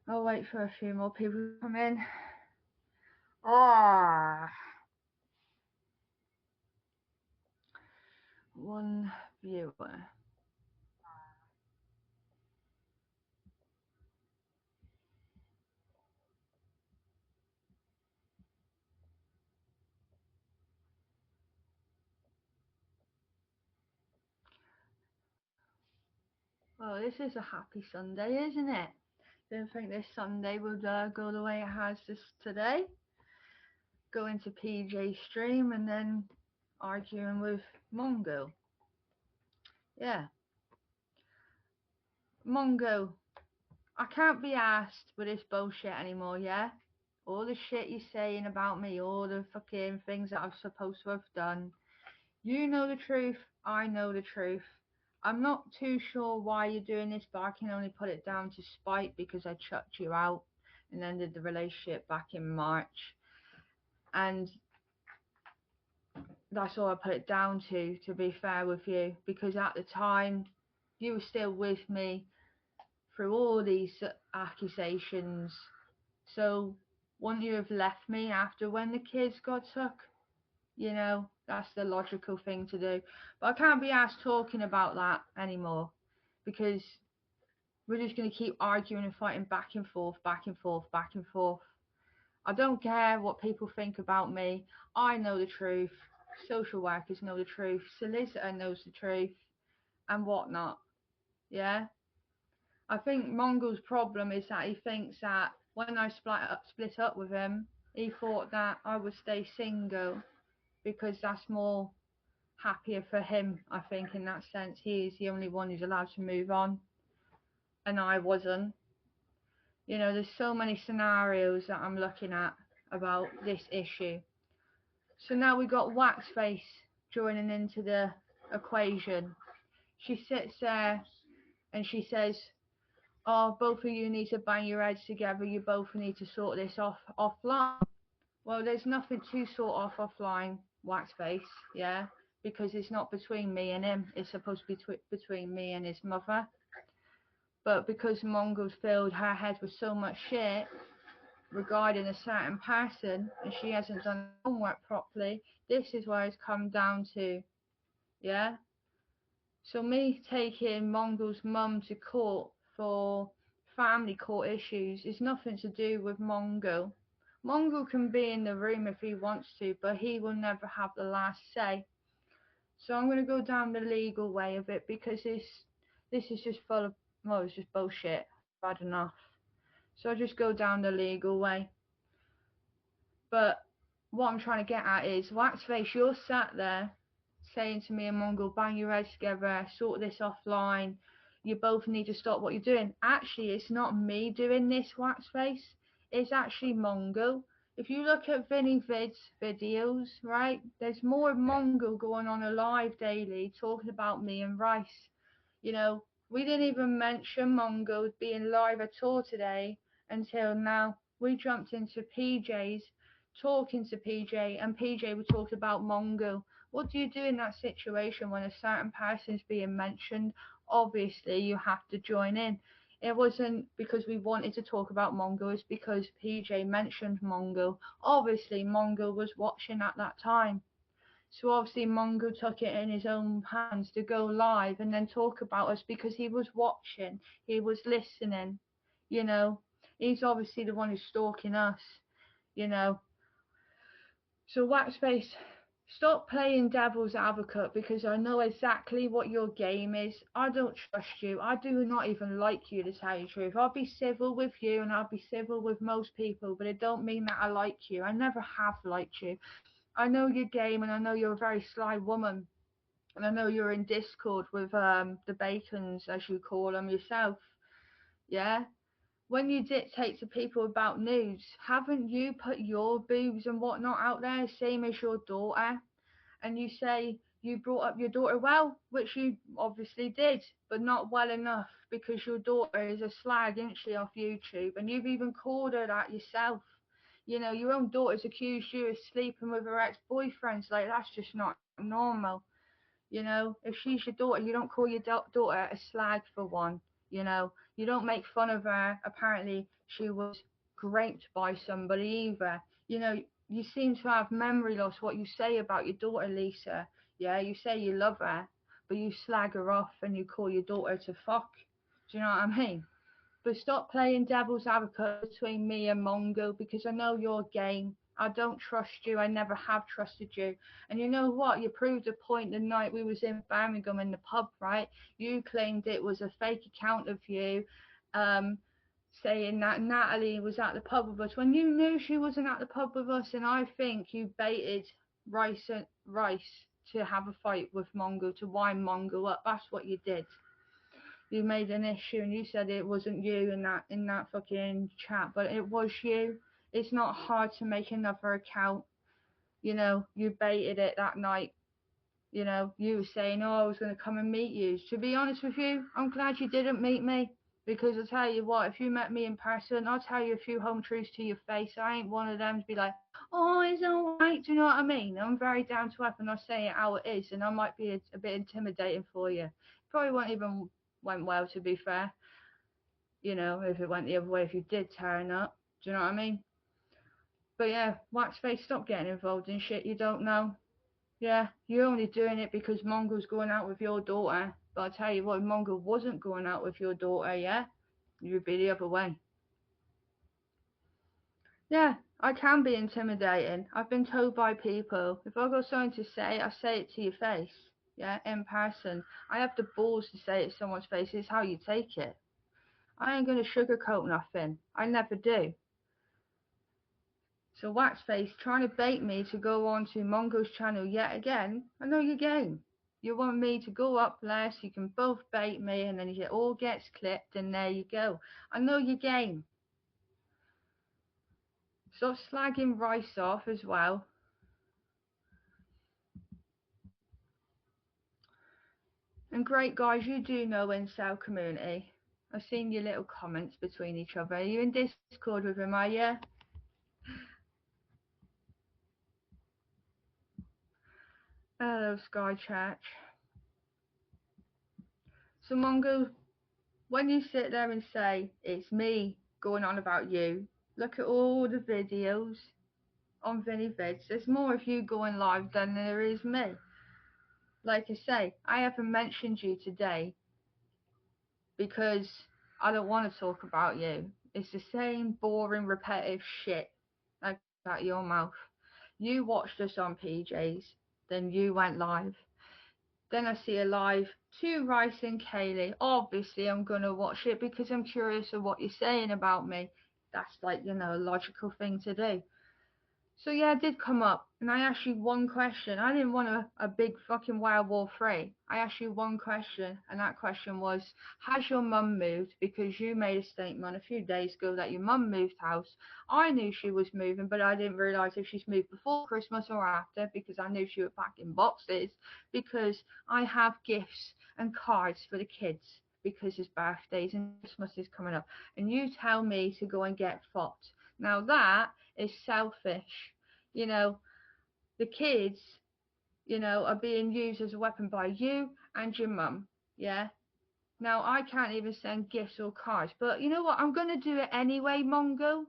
I'll wait for a few more people to come in. Ah, one viewer. Well, this is a happy Sunday, isn't it? Didn't think this Sunday would go the way it has this today. Going to PJ stream and then arguing with Mongo. Yeah, Mongo, I can't be asked with this bullshit anymore, yeah? All the shit you're saying about me, all the fucking things that I'm supposed to have done. You know the truth, I know the truth. I'm not too sure why you're doing this, but I can only put it down to spite because I chucked you out and ended the relationship back in March. And that's all I put it down to be fair with you, because at the time you were still with me through all these accusations. So wouldn't you have left me after when the kids got took? You know, that's the logical thing to do. But I can't be asked talking about that anymore because we're just going to keep arguing and fighting back and forth, back and forth, back and forth. I don't care what people think about me. I know the truth. Social workers know the truth. Solicitor knows the truth and whatnot. Yeah? I think Mongo's problem is that he thinks that when I split up with him, he thought that I would stay single because that's more happier for him. I think in that sense, he is the only one who's allowed to move on, and I wasn't. You know, there's so many scenarios that I'm looking at about this issue. So now we got Waxface joining into the equation. She sits there and she says, "Oh, both of you need to bang your heads together. You both need to sort this off offline." Well, there's nothing to sort off offline, Waxface, yeah, because it's not between me and him. It's supposed to be between me and his mother. But because Mongo's filled her head with so much shit regarding a certain person and she hasn't done homework properly, this is where it's come down to, yeah. So me taking Mongo's mum to court for family court issues is nothing to do with Mongo. Mongo can be in the room if he wants to, but he will never have the last say. So I'm going to go down the legal way of it because this is just full of, well, it's just bullshit. Bad enough. So I'll just go down the legal way. But what I'm trying to get at is, Waxface, you're sat there saying to me and Mongo, bang your heads together, sort this offline. You both need to stop what you're doing. Actually, it's not me doing this, Waxface. It's actually Mongo. If you look at Vinny Vid's videos, right, there's more Mongo going on alive daily talking about me and Ryse. You know, we didn't even mention Mongo being live at all today until now. We jumped into PJ's, talking to PJ, and PJ would talk about Mongo. What do you do in that situation when a certain person is being mentioned? Obviously, you have to join in. It wasn't because we wanted to talk about Mongo, it's because PJ mentioned Mongo. Obviously, Mongo was watching at that time. So obviously Mongo took it in his own hands to go live and then talk about us because he was watching, he was listening, you know. He's obviously the one who's stalking us, you know. So Waxface, stop playing devil's advocate because I know exactly what your game is. I don't trust you. I do not even like you, to tell you the truth. I'll be civil with you and I'll be civil with most people, but it don't mean that I like you. I never have liked you. I know your game and I know you're a very sly woman. And I know you're in Discord with the Bacons, as you call them yourself. Yeah? When you dictate to people about nudes, haven't you put your boobs and whatnot out there, same as your daughter? And you say you brought up your daughter well, which you obviously did, but not well enough because your daughter is a slag, isn't she, off YouTube? And you've even called her that yourself. You know, your own daughter's accused you of sleeping with her ex-boyfriends. Like, that's just not normal. You know, if she's your daughter, you don't call your daughter a slag for one. You know, you don't make fun of her. Apparently, she was raped by somebody either. You know, you seem to have memory loss. What you say about your daughter, Lisa. Yeah, you say you love her, but you slag her off and you call your daughter to fuck. Do you know what I mean? But stop playing devil's advocate between me and Mongo because I know your game. I don't trust you. I never have trusted you. And you know what? You proved a point the night we was in Birmingham in the pub, right? You claimed it was a fake account of you, um, saying that Natalie was at the pub with us when you knew she wasn't at the pub with us. And I think you baited Ryse to have a fight with Mongo to wind Mongo up. That's what you did. You made an issue and you said it wasn't you in that fucking chat, but it was you. It's not hard to make another account. You know, you baited it that night. You know, you were saying, "Oh, I was going to come and meet you." To be honest with you, I'm glad you didn't meet me because I tell you what, if you met me in person, I'll tell you a few home truths to your face. I ain't one of them to be like, "Oh, it's all right." Do you know what I mean? I'm very down to earth and I'll say it how it is, and I might be a bit intimidating for you. Probably won't even went well, to be fair. You know, if it went the other way, if you did turn up. Do you know what I mean? But yeah, Waxface, stop getting involved in shit you don't know. Yeah, you're only doing it because Mongo's going out with your daughter. But I'll tell you what, if Mongo wasn't going out with your daughter, yeah, you'd be the other way. Yeah, I can be intimidating. I've been told by people, if I've got something to say, I say it to your face. Yeah, in person. I have the balls to say it to someone's face. It's how you take it. I ain't gonna sugarcoat nothing. I never do. So Waxface trying to bait me to go on to Mongo's channel yet again. I know your game. You want me to go up there so you can both bait me and then it all gets clipped and there you go. I know your game. Stop slagging Ryse off as well. And great guys, you do know incel community. I've seen your little comments between each other. Are you in Discord with him, are you? Hello, Sky Church. So Mongo, when you sit there and say it's me going on about you, look at all the videos on Vinny Vids. There's more of you going live than there is me. Like I say, I haven't mentioned you today because I don't want to talk about you. It's the same boring, repetitive shit like out your mouth. You watched us on PJs, then you went live. Then I see a live to Ryse and Kay. Obviously, I'm going to watch it because I'm curious of what you're saying about me. That's like, you know, a logical thing to do. So yeah, I did come up and I asked you one question. I didn't want a big fucking World War III. I asked you one question and that question was, has your mum moved? Because you made a statement a few days ago that your mum moved house. I knew she was moving, but I didn't realise if she's moved before Christmas or after because I knew she was packing boxes because I have gifts and cards for the kids because his birthdays and Christmas is coming up. And you tell me to go and get fucked. Now that is selfish. You know, the kids, you know, are being used as a weapon by you and your mum. Yeah. Now I can't even send gifts or cards, but you know what? I'm gonna do it anyway, Mongo.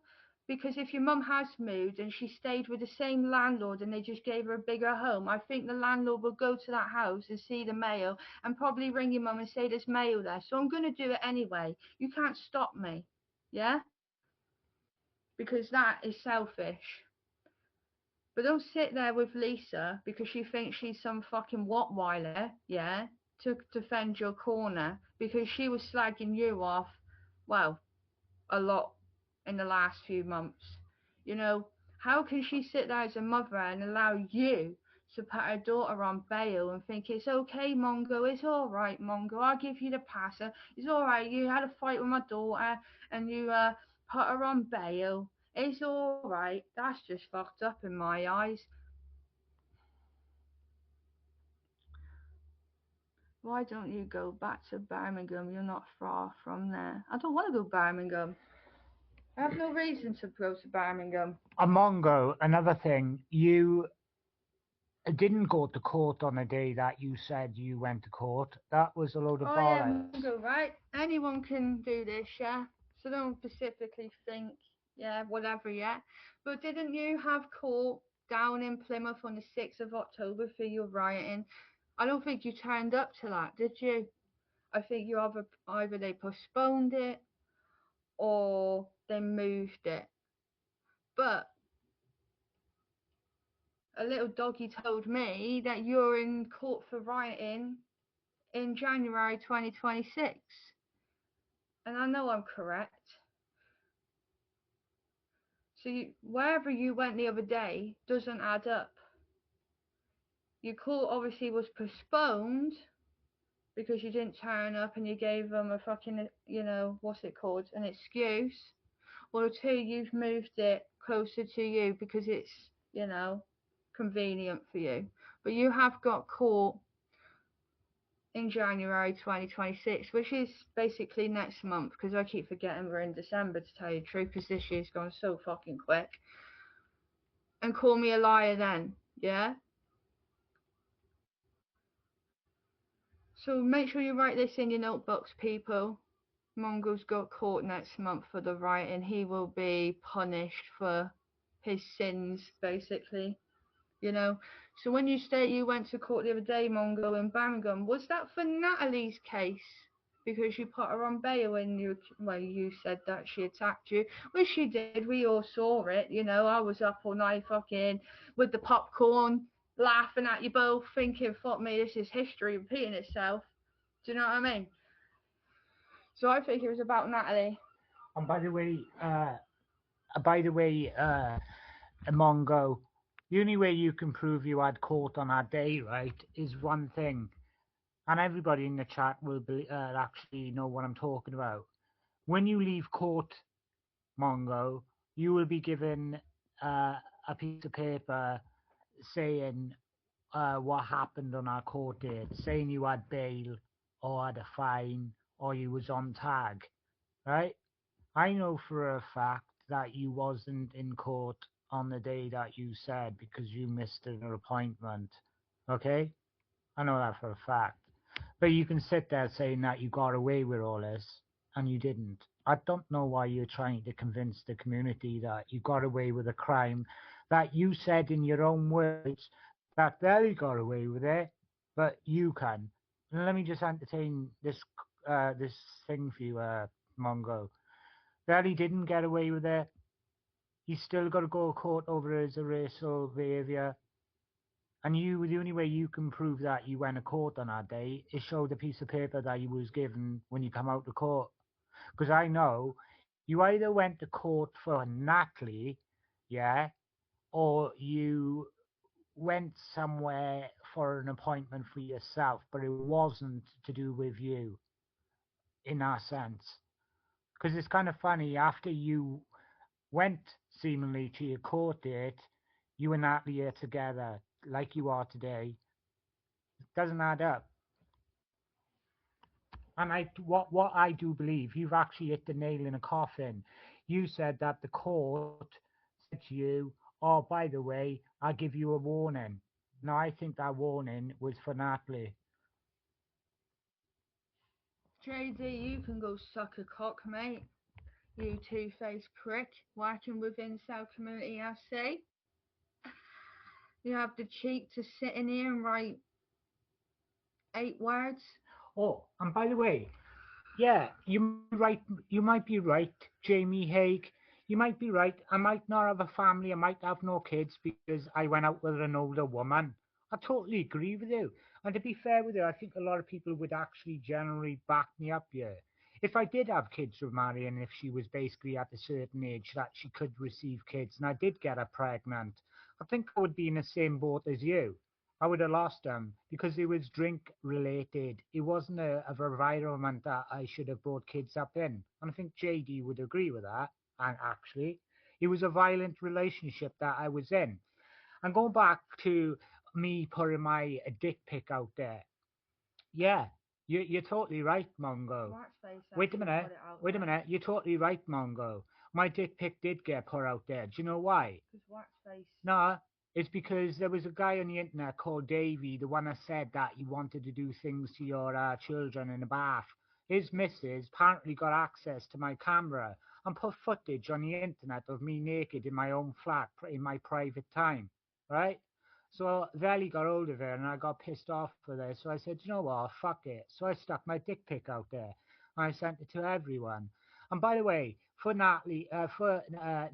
Because if your mum has moved and she stayed with the same landlord and they just gave her a bigger home, I think the landlord will go to that house and see the mail and probably ring your mum and say there's mail there. So I'm gonna do it anyway. You can't stop me. Yeah? Because that is selfish. But don't sit there with Lisa because she thinks she's some fucking Rottweiler, yeah, to defend your corner because she was slagging you off, well, a lot in the last few months. You know, how can she sit there as a mother and allow you to put her daughter on bail and think it's okay, Mongo, it's all right, Mongo, I'll give you the passer. It's all right, you had a fight with my daughter and you put her on bail. It's all right. That's just fucked up in my eyes. Why don't you go back to Birmingham? You're not far from there. I don't want to go to Birmingham. I have no reason to go to Birmingham. A Mongo, another thing, you didn't go to court on the day that you said you went to court. That was a load of Oh yeah, bollocks. Mungo, right? Anyone can do this, yeah. So don't specifically think, yeah, whatever, yeah. But didn't you have court down in Plymouth on the 6th of October for your rioting? I don't think you turned up to that, did you? I think you either they postponed it or they moved it. But a little doggy told me that you're in court for rioting in January 2026. And I know I'm correct. So wherever you went the other day doesn't add up. Your court obviously was postponed because you didn't turn up and you gave them a fucking, what's it called, an excuse. Or two, you've moved it closer to you because it's, you know, convenient for you. But you have got court in January 2026, which is basically next month because I keep forgetting we're in December to tell you the truth because this year's gone so fucking quick. And call me a liar then, yeah? So make sure you write this in your notebooks, people. Mongo's got caught next month for the rioting. He will be punished for his sins, basically. You know. So when you state you went to court the other day, Mongo in Birmingham, was that for Natalie's case? Because you put her on bail and you said that she attacked you, which she did. We all saw it. I was up all night fucking with the popcorn, laughing at you both, thinking, "Fuck me, this is history repeating itself." Do you know what I mean? So I think it was about Natalie. And by the way, Mongo, the only way you can prove you had court on that day, right, is one thing, and everybody in the chat will actually know what I'm talking about. When you leave court, Mongo, you will be given a piece of paper saying what happened on our court date, saying you had bail or had a fine or you was on tag, right? I know for a fact that you wasn't in court on the day that you said because you missed an appointment. Okay? I know that for a fact. But you can sit there saying that you got away with all this and you didn't. I don't know why you're trying to convince the community that you got away with a crime that you said in your own words that they got away with it, but you can. And let me just entertain this thing for you, Mongo. That he didn't get away with it. He's still got to go to court over his racial behaviour. And the only way you can prove that you went to court on that day is show the piece of paper that you was given when you come out to court. Because I know you either went to court for Natalie, yeah, or you went somewhere for an appointment for yourself, but it wasn't to do with you in that sense. Because it's kind of funny, after you went seemingly to your court date, you and Natalie are together like you are today. It doesn't add up. And what I do believe, you've actually hit the nail in a coffin. You said that the court said to you, "Oh, by the way, I'll give you a warning." Now I think that warning was for Natalie. JD, you can go suck a cock, mate. You two-faced prick working within South Community SC. You have the cheek to sit in here and write 8 words. Oh, and by the way, yeah, you might be right. You might be right, Jamie Haig. You might be right. I might not have a family. I might have no kids because I went out with an older woman. I totally agree with you. And to be fair with you, I think a lot of people would actually generally back me up here. If I did have kids with Marion, if she was basically at a certain age that she could receive kids, and I did get her pregnant, I think I would be in the same boat as you. I would have lost them because it was drink related. It wasn't a environment that I should have brought kids up in. And I think JD would agree with that. And actually, it was a violent relationship that I was in. And going back to me putting my dick pic out there, yeah, you're totally right, Mongo. Waxface Wait a actually minute, put it out wait a there. minute, you're totally right, Mongo. My dick pic did get put out there. Do you know why? Because Waxface No, is because there was a guy on the internet called Davey, the one that said that he wanted to do things to your children in a bath. His missus apparently got access to my camera and put footage on the internet of me naked in my own flat in my private time, right? So Valley got hold of it and I got pissed off with it. So I said, you know what, fuck it. So I stuck my dick pic out there and I sent it to everyone. And by the way, for Natalie,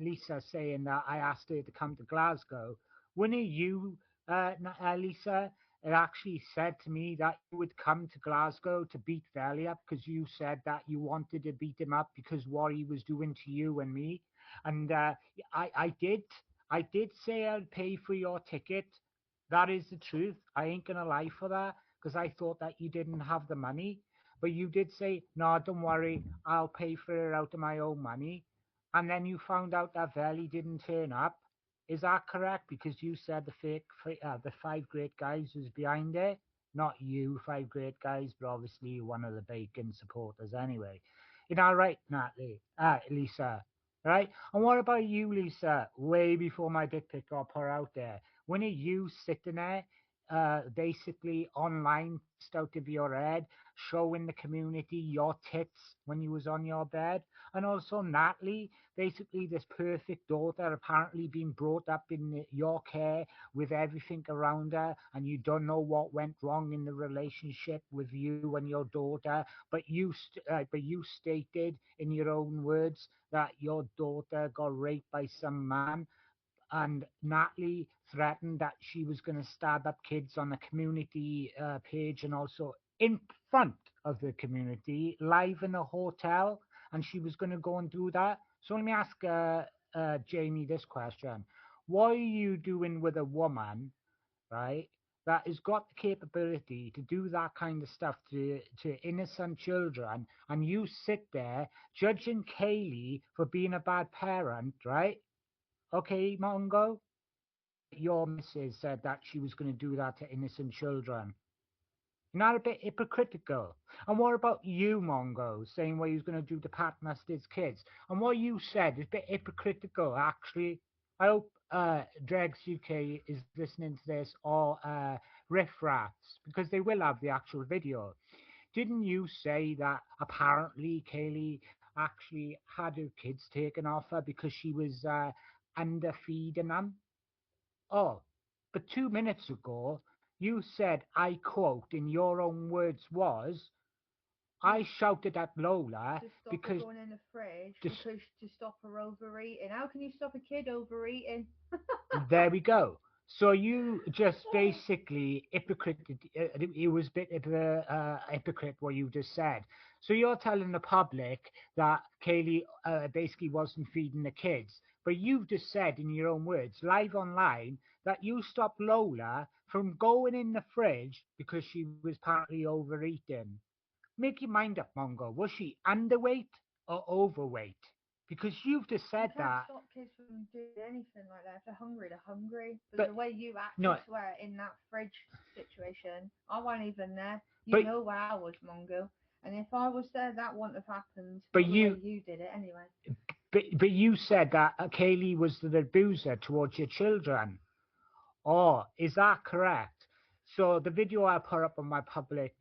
Lisa saying that I asked her to come to Glasgow, when you, Lisa, it actually said to me that you would come to Glasgow to beat Valley up because you said that you wanted to beat him up because what he was doing to you and me. And I did. I did say I'd pay for your ticket. That is the truth. I ain't gonna lie for that because I thought that you didn't have the money. But you did say, no, don't worry, I'll pay for it out of my own money. And then you found out that Valley didn't turn up. Is that correct? Because you said the five great guys was behind it, not you, five great guys, but obviously one of the Bacon supporters anyway. You know, right, Natalie, Lisa, right? And what about you, Lisa? Way before my dick pic got put out there, when are you sitting there, basically online, pissed out of your head, showing the community your tits when you was on your bed? And also, Natalie, basically this perfect daughter apparently being brought up in your care with everything around her, and you don't know what went wrong in the relationship with you and your daughter, but you stated in your own words that your daughter got raped by some man, and Natalie threatened that she was going to stab up kids on the community page and also in front of the community, live in a hotel, and she was going to go and do that. So let me ask Jamie this question: what are you doing with a woman, right? That has got the capability to do that kind of stuff to innocent children, and you sit there judging Kaylee for being a bad parent, right? Okay, Mongo, your missus said that she was going to do that to innocent children. Not a bit hypocritical. And what about you, Mongo, saying what he was going to do to Pat Mustard's kids? And what you said is a bit hypocritical, actually. I hope Dregs UK is listening to this, or Riff Rats, because they will have the actual video. Didn't you say that apparently Kaylee actually had her kids taken off her because she was underfeeding them? Oh, but 2 minutes ago, you said, I quote, in your own words, was, I shouted at Lola To stop her because. going in the fridge Just, because to stop her overeating. How can you stop a kid overeating? there we go. So you just basically hypocrite. It was a bit of a hypocrite what you just said. So you're telling the public that Kaylee basically wasn't feeding the kids, but you've just said in your own words, live online, that you stopped Lola from going in the fridge because she was apparently overeating. Make your mind up, Mongo. Was she underweight or overweight? Because you've just You said can't that. stop kids from doing anything like that. If they're hungry, they're hungry. But the But way you acted no, where in that fridge situation, I wasn't even there. You but know where I was, Mongo. And if I was there, that wouldn't have happened. but Not the way you you did it, anyway. but you said that Kaylee was the abuser towards your children. Oh, is that correct? So the video I put up on my public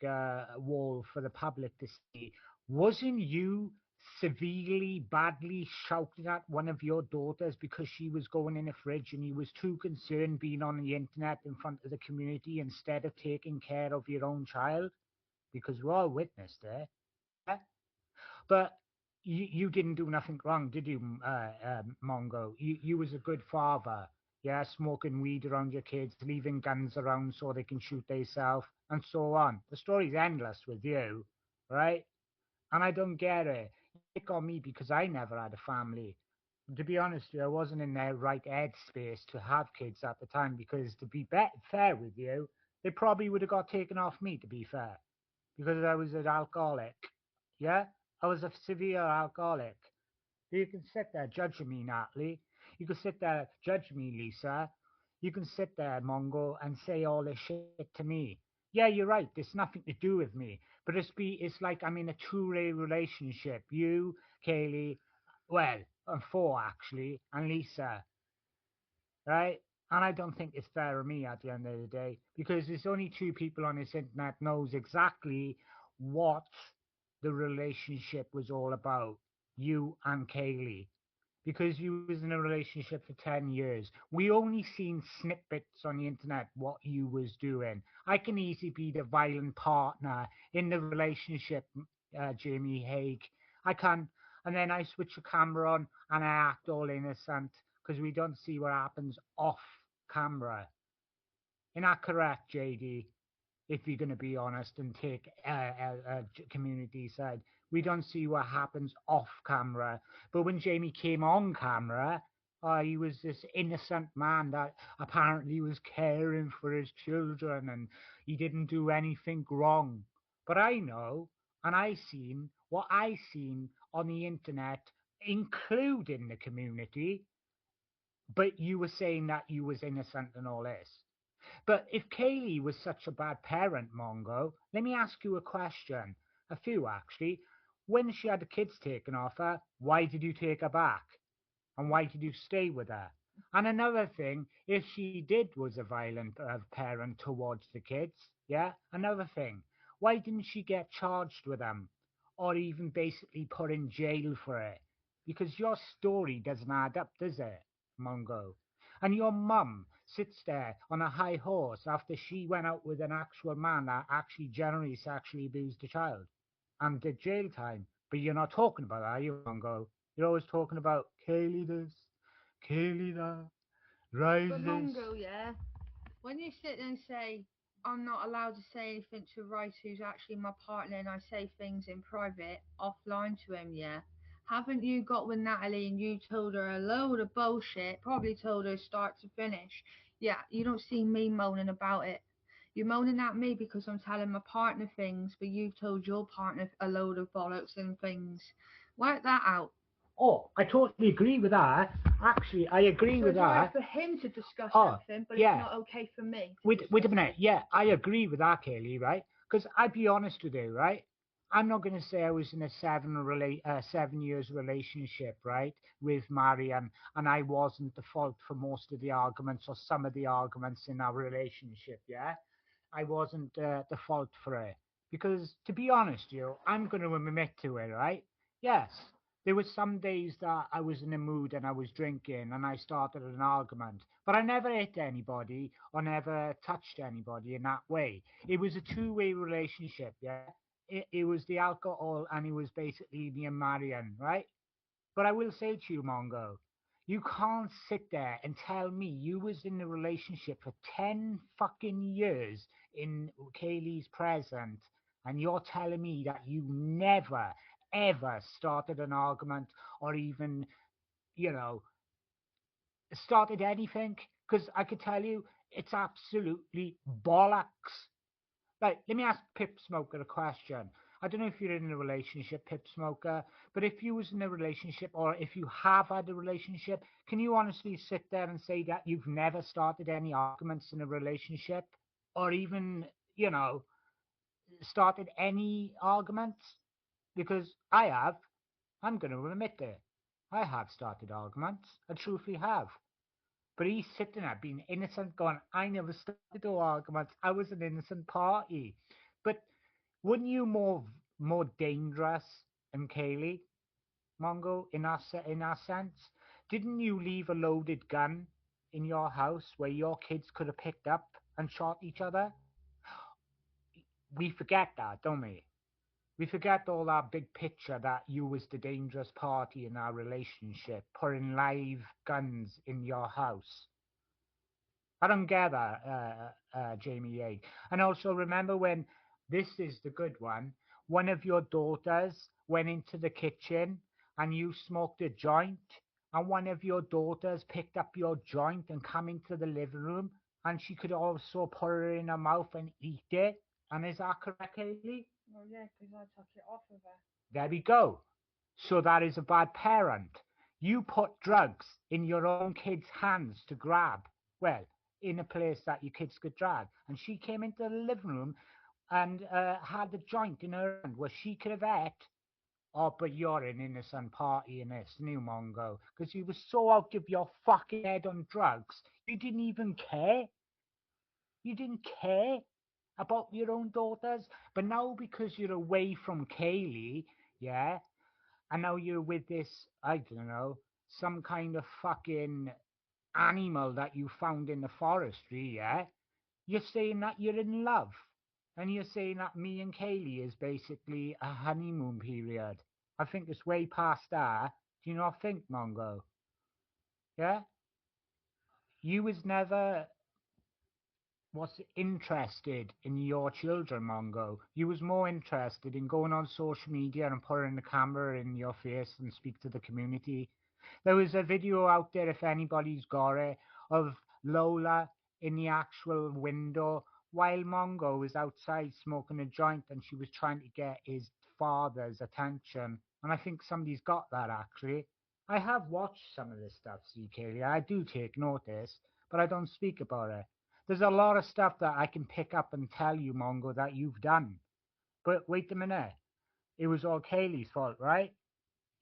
wall for the public to see, wasn't you severely, badly shouting at one of your daughters because she was going in a fridge and you was too concerned being on the internet in front of the community instead of taking care of your own child? Because we all witnessed it. Yeah? But you didn't do nothing wrong, did you, Mongo? You was a good father, yeah, smoking weed around your kids, leaving guns around so they can shoot themselves, and so on. The story's endless with you, right? And I don't get it. You pick on me because I never had a family. To be honest with you, I wasn't in their right head space to have kids at the time because, to be fair with you, they probably would have got taken off me, to be fair, because I was an alcoholic. Yeah, I was a severe alcoholic. You can sit there judging me, Natalie. You can sit there judge me, Lisa. You can sit there, Mongo, and say all this shit to me. Yeah, you're right. There's nothing to do with me, but it's like I'm in a two-way relationship. You, Kaylee, well, and four actually, and Lisa, right? And I don't think it's fair of me at the end of the day because there's only two people on this internet knows exactly what the relationship was all about. You and Kaylee. Because you was in a relationship for 10 years. We only seen snippets on the internet what you was doing. I can easily be the violent partner in the relationship, Jamie Hague. I can. And then I switch the camera on and I act all innocent because we don't see what happens off camera. Isn't that correct, JD? If you're going to be honest and take community side, we don't see what happens off camera. But when Jamie came on camera, he was this innocent man that apparently was caring for his children and he didn't do anything wrong. But I know, and I seen what I seen on the internet, including the community. But you were saying that you was innocent and all this. But if Kaylee was such a bad parent, Mongo, let me ask you a question. A few, actually. When she had the kids taken off her, why did you take her back? And why did you stay with her? And another thing, if she did was a violent parent towards the kids, yeah, another thing, why didn't she get charged with them or even basically put in jail for it? Because your story doesn't add up, does it, Mongo? And your mum sits there on a high horse after she went out with an actual man that actually generally sexually abused a child and did jail time. But you're not talking about that, are you, Mongo? You're always talking about Kaylee this, Kaylee that, Ryse But this. Mongo, yeah, when you sit and say, I'm not allowed to say anything to Rice, who's actually my partner, and I say things in private, offline to him, yeah. Haven't you got with Natalie and you told her a load of bullshit, probably told her start to finish? Yeah, you don't see me moaning about it. You're moaning at me because I'm telling my partner things, but you've told your partner a load of bollocks and things. Work that out. Oh, I totally agree with that. Actually, I agree So with it's alright that. for him to discuss Oh, everything, but it's yeah. not okay for me to Wait a discuss minute. it. Yeah, I agree with that, Kaylee, right? Because I'd be honest with you, right? I'm not going to say I was in a 7 years relationship, right, with Marian, and I wasn't the fault for most of the arguments or some of the arguments in our relationship, yeah? I wasn't the fault for it. Because to be honest, I'm going to admit to it, right? Yes, there were some days that I was in a mood and I was drinking and I started an argument, but I never hit anybody or never touched anybody in that way. It was a two-way relationship, yeah? It was the alcohol and it was basically me and Marian, right? But I will say to you, Mongo, you can't sit there and tell me you was in a relationship for 10 fucking years in Kaylee's present and you're telling me that you never, ever started an argument or even, you know, started anything? Because I could tell you it's absolutely bollocks. Right, let me ask Pip Smoker a question. I don't know if you're in a relationship, Pip Smoker, but if you was in a relationship or if you have had a relationship, can you honestly sit there and say that you've never started any arguments in a relationship or even, you know, started any arguments? Because I have. I'm going to admit it. I have started arguments. I truthfully have. But he's sitting there being innocent, going, I never started no arguments. I was an innocent party. But wouldn't you more dangerous than Kaylee, Mongo, in our sense? Didn't you leave a loaded gun in your house where your kids could have picked up and shot each other? We forget that, don't we? We forget all that big picture that you was the dangerous party in our relationship, putting live guns in your house. I don't get that, Jamie Yeager. And also remember when this is the good one of your daughters went into the kitchen and you smoked a joint, and one of your daughters picked up your joint and come into the living room, and she could also put it in her mouth and eat it. And is that correct, Haley? Well, yeah, because I took it off of her. There we go. So that is a bad parent. You put drugs in your own kid's hands to grab. Well, in a place that your kids could drag. And she came into the living room and had a joint in her hand where she could have ate. Oh, but you're an innocent party in this, new Mongo, because you were so out of your fucking head on drugs, you didn't even care. You didn't care about your own daughters. But now because you're away from Kaylee, yeah, and now you're with this, I don't know, some kind of fucking animal that you found in the forestry, yeah, you're saying that you're in love. And you're saying that me and Kaylee is basically a honeymoon period. I think it's way past that. Do you not think, Mongo? Yeah? You was never was interested in your children, Mongo. You was more interested in going on social media and putting the camera in your face and speak to the community. There was a video out there, if anybody's got it, of Lola in the actual window while Mongo was outside smoking a joint and she was trying to get his father's attention. And I think somebody's got that actually. I have watched some of this stuff, CK. I do take notice, but I don't speak about it. There's a lot of stuff that I can pick up and tell you, Mongo, that you've done. But wait a minute. It was all Kaylee's fault, right?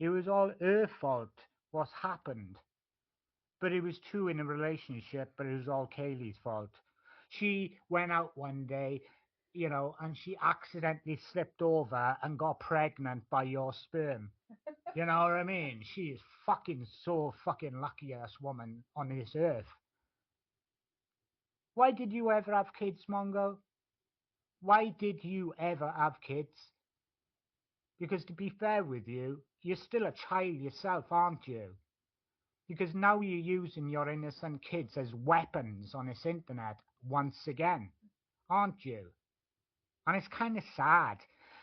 It was all her fault what's happened. But it was two in a relationship, but it was all Kaylee's fault. She went out one day, and she accidentally slipped over and got pregnant by your sperm. You know what I mean? She is fucking so fucking luckiest woman on this earth. Why did you ever have kids, Mongo? Why did you ever have kids? Because to be fair with you, you're still a child yourself, aren't you? Because now you're using your innocent kids as weapons on this internet once again, aren't you? And it's kind of sad.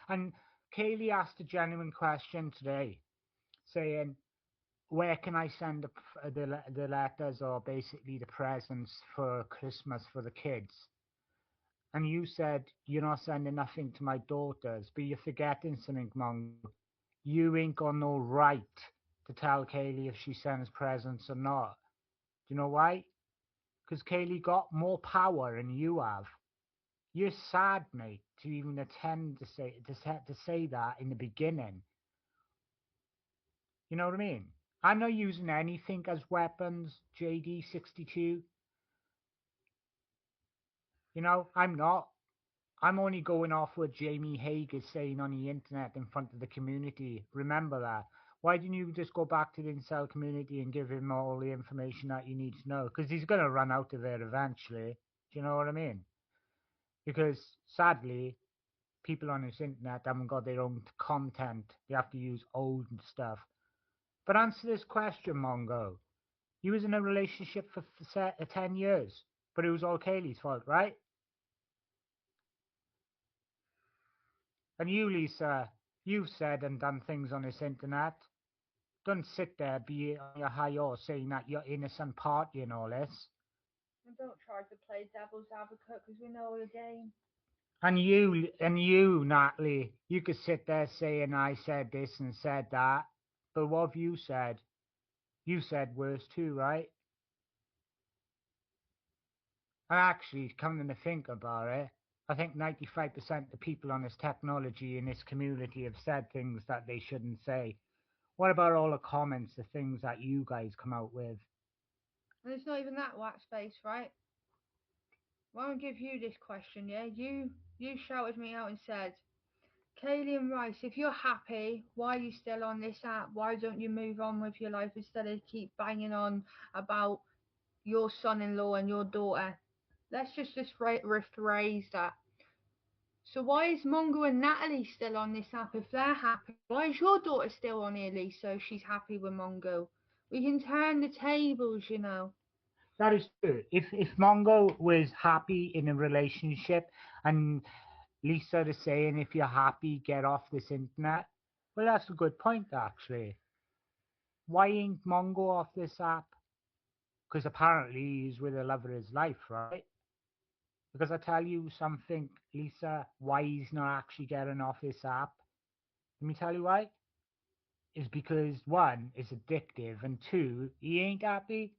And Kaylee asked a genuine question today, saying, where can I send the letters or basically the presents for Christmas for the kids? And you said you're not sending nothing to my daughters, but you're forgetting something, Mongo. You ain't got no right to tell Kaylee if she sends presents or not. Do you know why? Because Kaylee got more power than you have. You're sad, mate, to even attempt to say that in the beginning. You know what I mean? I'm not using anything as weapons, JD62. I'm not. I'm only going off what Jamie Hague is saying on the internet in front of the community. Remember that. Why didn't you just go back to the incel community and give him all the information that you need to know? Because he's going to run out of it eventually. Do you know what I mean? Because sadly, people on this internet haven't got their own content. They have to use old stuff. But answer this question, Mongo. You was in a relationship for 10 years, but it was all Kaylee's fault, right? And you, Lisa, you've said and done things on this internet. Don't sit there, be on your high horse saying that you're innocent party and all this. And don't try to play devil's advocate because we know the game. And you, Natalie, you could sit there saying I said this and said that, but what have you said? You said worse too, right? And actually, coming to think about it, I think 95% of the people on this technology in this community have said things that they shouldn't say. What about all the comments, the things that you guys come out with? And it's not even that wax face, right? Well, I'll give you this question, yeah? You shouted me out and said, Kaylee and Ryse, if you're happy, why are you still on this app? Why don't you move on with your life instead of keep banging on about your son-in-law and your daughter? Let's just rephrase that. So why is Mongo and Natalie still on this app if they're happy? Why is your daughter still on here, Lisa, if she's happy with Mongo? We can turn the tables, you know. That is true. If Mongo was happy in a relationship and Lisa is saying if you're happy, get off this internet, well, that's a good point actually. Why ain't Mongo off this app? Because apparently he's with the love of his life, right? Because I tell you something, Lisa, why he's not actually getting off this app. Let me tell you why. Is because one, it's addictive, and two, he ain't happy.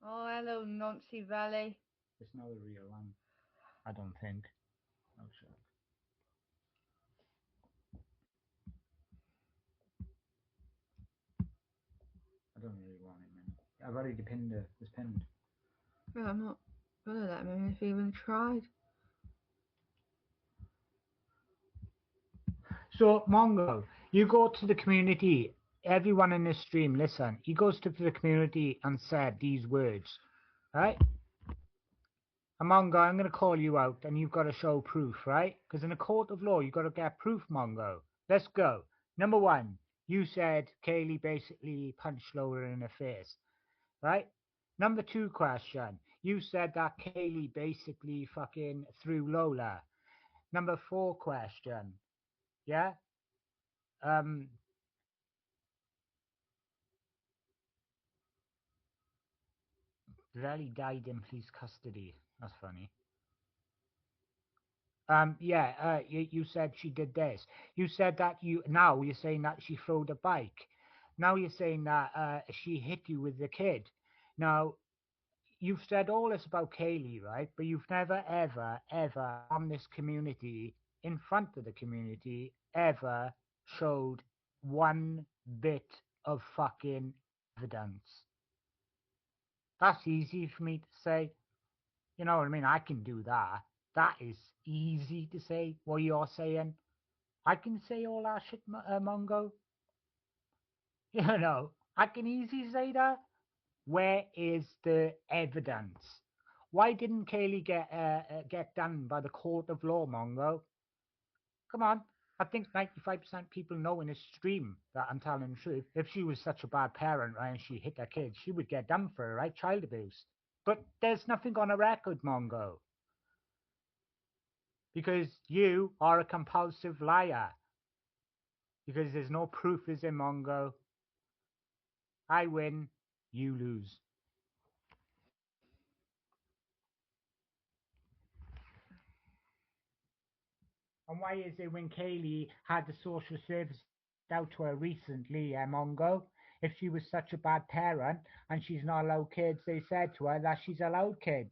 Oh, hello, Nancy Valley. It's not a real one. I don't think. Oh, sure. I've already pinned it. It's pinned. Yeah, I'm not gonna let him if he even tried. So, Mongo, you go to the community. Everyone in this stream, listen. He goes to the community and said these words, right? And Mongo, I'm going to call you out, and you've got to show proof, right? Because in a court of law, you've got to get proof, Mongo. Let's go. Number one, you said Kaylee basically punched Lola in the face, right? Number two question, you said that Kaylee basically fucking threw Lola. Number four question, yeah? Um, Rally died in police custody. That's funny. Yeah, you said she did this. You said that now you're saying that she throwed a bike. Now you're saying that she hit you with the kid. Now, you've said all this about Kaylee, right? But you've never, ever, ever on this community, in front of the community, ever showed one bit of fucking evidence. That's easy for me to say. You know what I mean? I can do that. That is easy to say what you're saying. I can say all that shit, Mongo. You know, I can easily say that. Where is the evidence? Why didn't Kaylee get done by the court of law, Mongo? Come on. I think 95% people know in this stream that I'm telling the truth. If she was such a bad parent, right, and she hit her kids, she would get done for it, right? Child abuse. But there's nothing on a record, Mongo. Because you are a compulsive liar. Because there's no proof, is there, Mongo? I win, you lose. And why is it when Kaylee had the social service out to her recently, Mongo? If she was such a bad parent and she's not allowed kids, they said to her that she's allowed kids.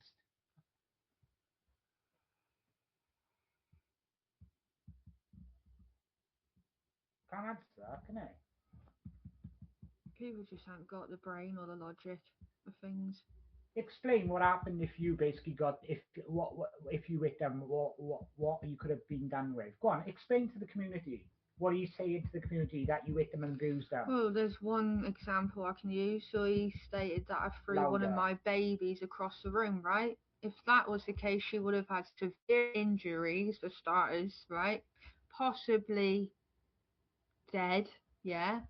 Can't answer that, can I? People just haven't got the brain or the logic of things. Explain what happened if you basically got what if you hit them, what you could have been done with. Go on, explain to the community. What are you saying to the community that you hit them and bruised them? Well, there's one example I can use. So he stated that I threw one of my babies across the room, right? If that was the case, she would have had severe injuries for starters, right? Possibly dead, yeah.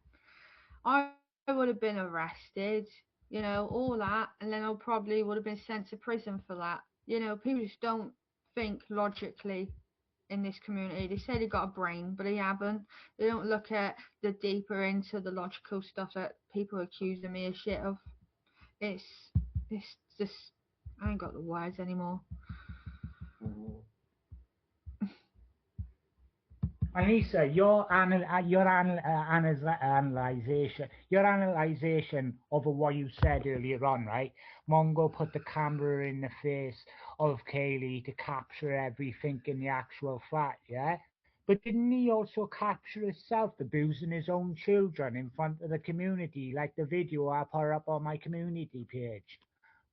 I would have been arrested, you know, all that, and then I probably would have been sent to prison for that. You know, people just don't think logically in this community. They say they got a brain, but they haven't. They don't look at the deeper into the logical stuff that people are accusing me of shit of. It's just I ain't got the words anymore. Anissa, your analyzation of what you said earlier on, right? Mongo put the camera in the face of Kaylee to capture everything in the actual flat, yeah? But didn't he also capture himself abusing his own children in front of the community, like the video I put up on my community page?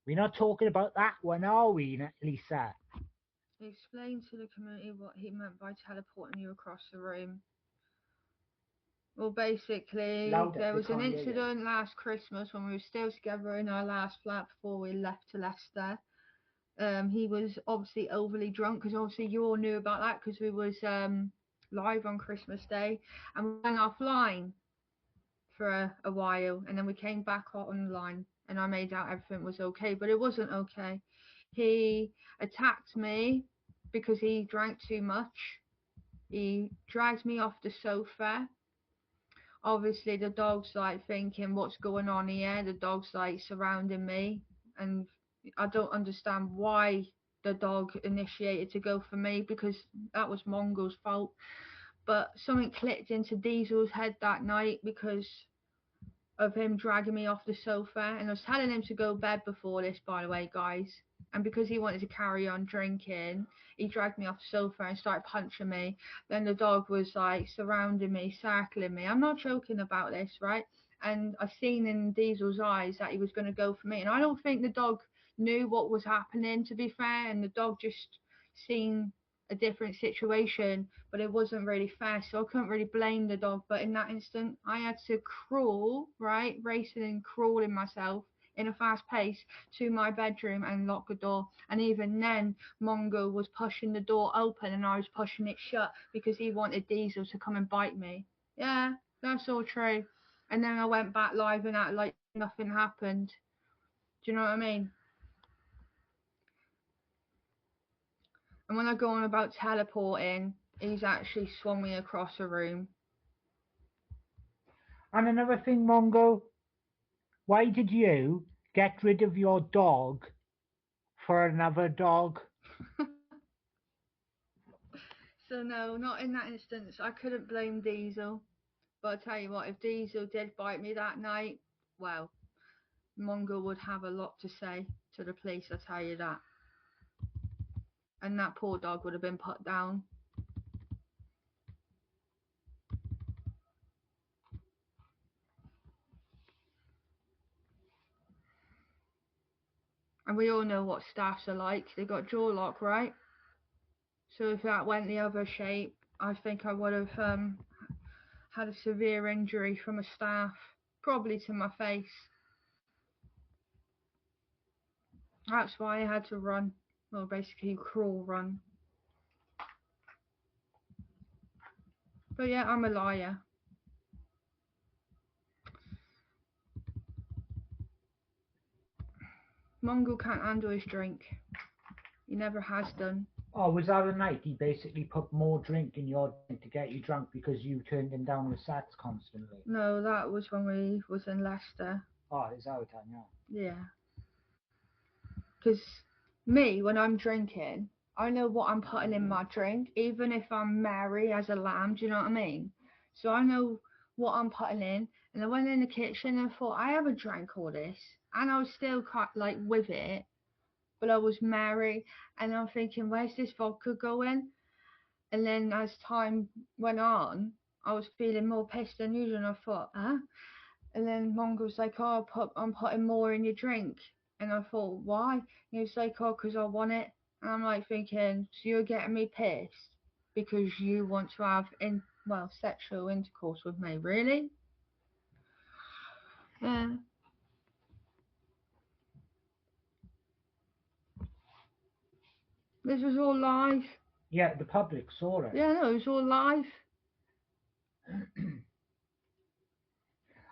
We're not talking about that one, are we, Lisa? Explain to the community what he meant by teleporting you across the room. Well, basically, Louder, there they was an can't hear you. incident last Christmas when we were still together in our last flat before we left to Leicester. He was obviously overly drunk because obviously you all knew about that because we was live on Christmas Day and we went offline for a while and then we came back online and I made out everything was okay, but it wasn't okay. He attacked me because he drank too much. He dragged me off the sofa. Obviously the dog's like thinking what's going on here. The dog's like surrounding me and I don't understand why the dog initiated to go for me because that was Mongo's fault. But something clicked into Diesel's head that night because of him dragging me off the sofa, and I was telling him to go to bed before this, by the way, guys. And because he wanted to carry on drinking, he dragged me off the sofa and started punching me. Then the dog was like surrounding me, circling me. I'm not joking about this, right? and I seen in Diesel's eyes that he was going to go for me. And I don't think the dog knew what was happening, to be fair, and the dog just seen a different situation, but it wasn't really fair, so I couldn't really blame the dog. But in that instant, I had to crawl, right, racing and crawling myself in a fast pace to my bedroom and lock the door. And even then, Mongo was pushing the door open and I was pushing it shut because he wanted Diesel to come and bite me. Yeah, that's all true. And then I went back live and acted like nothing happened. Do you know what I mean? And when I go on about teleporting, he's actually swung me across a room. And another thing, Mongo, why did you get rid of your dog for another dog? So no, not in that instance. I couldn't blame Diesel. But I tell you what, if Diesel did bite me that night, well, Mongo would have a lot to say to the police, I tell you that. And that poor dog would have been put down. And we all know what staffs are like. They got jaw lock, right? So if that went the other shape, I think I would have had a severe injury from a staff, probably to my face. That's why I had to run. Well, basically crawl run. But yeah, I'm a liar. Mongo can't handle his drink. He never has done. Oh, was that a night he basically put more drink in your drink to get you drunk because you turned him down with sets constantly? No, that was when we was in Leicester. Oh, is that what time, yeah? Yeah. Because me, when I'm drinking, I know what I'm putting in my drink, even if I'm merry as a lamb, do you know what I mean? So I know what I'm putting in. And I went in the kitchen and thought, I haven't drank all this. And I was still quite like with it, but I was merry. And I'm thinking, where's this vodka going? And then as time went on, I was feeling more pissed than usual. And I thought, huh? And then Mongo was like, oh, I'm putting more in your drink. And I thought, why? He was like, oh, because I want it. And I'm like thinking, so you're getting me pissed because you want to have, sexual intercourse with me, really? Yeah. This was all live. Yeah, the public saw it. Yeah, no, it was all live.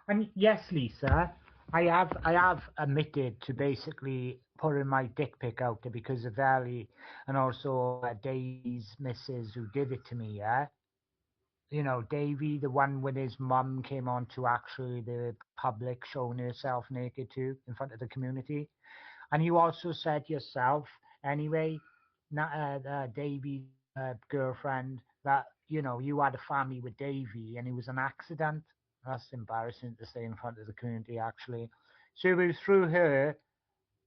And yes, Lisa, I have admitted to basically putting my dick pic out there because of Ellie and also Davy's missus who did it to me, yeah? You know, Davy, the one with his mum came on to actually the public showing herself naked too in front of the community. And you also said yourself, anyway, Davy's girlfriend, that, you know, you had a family with Davy and it was an accident. That's embarrassing to say in front of the community, actually. So it was through her,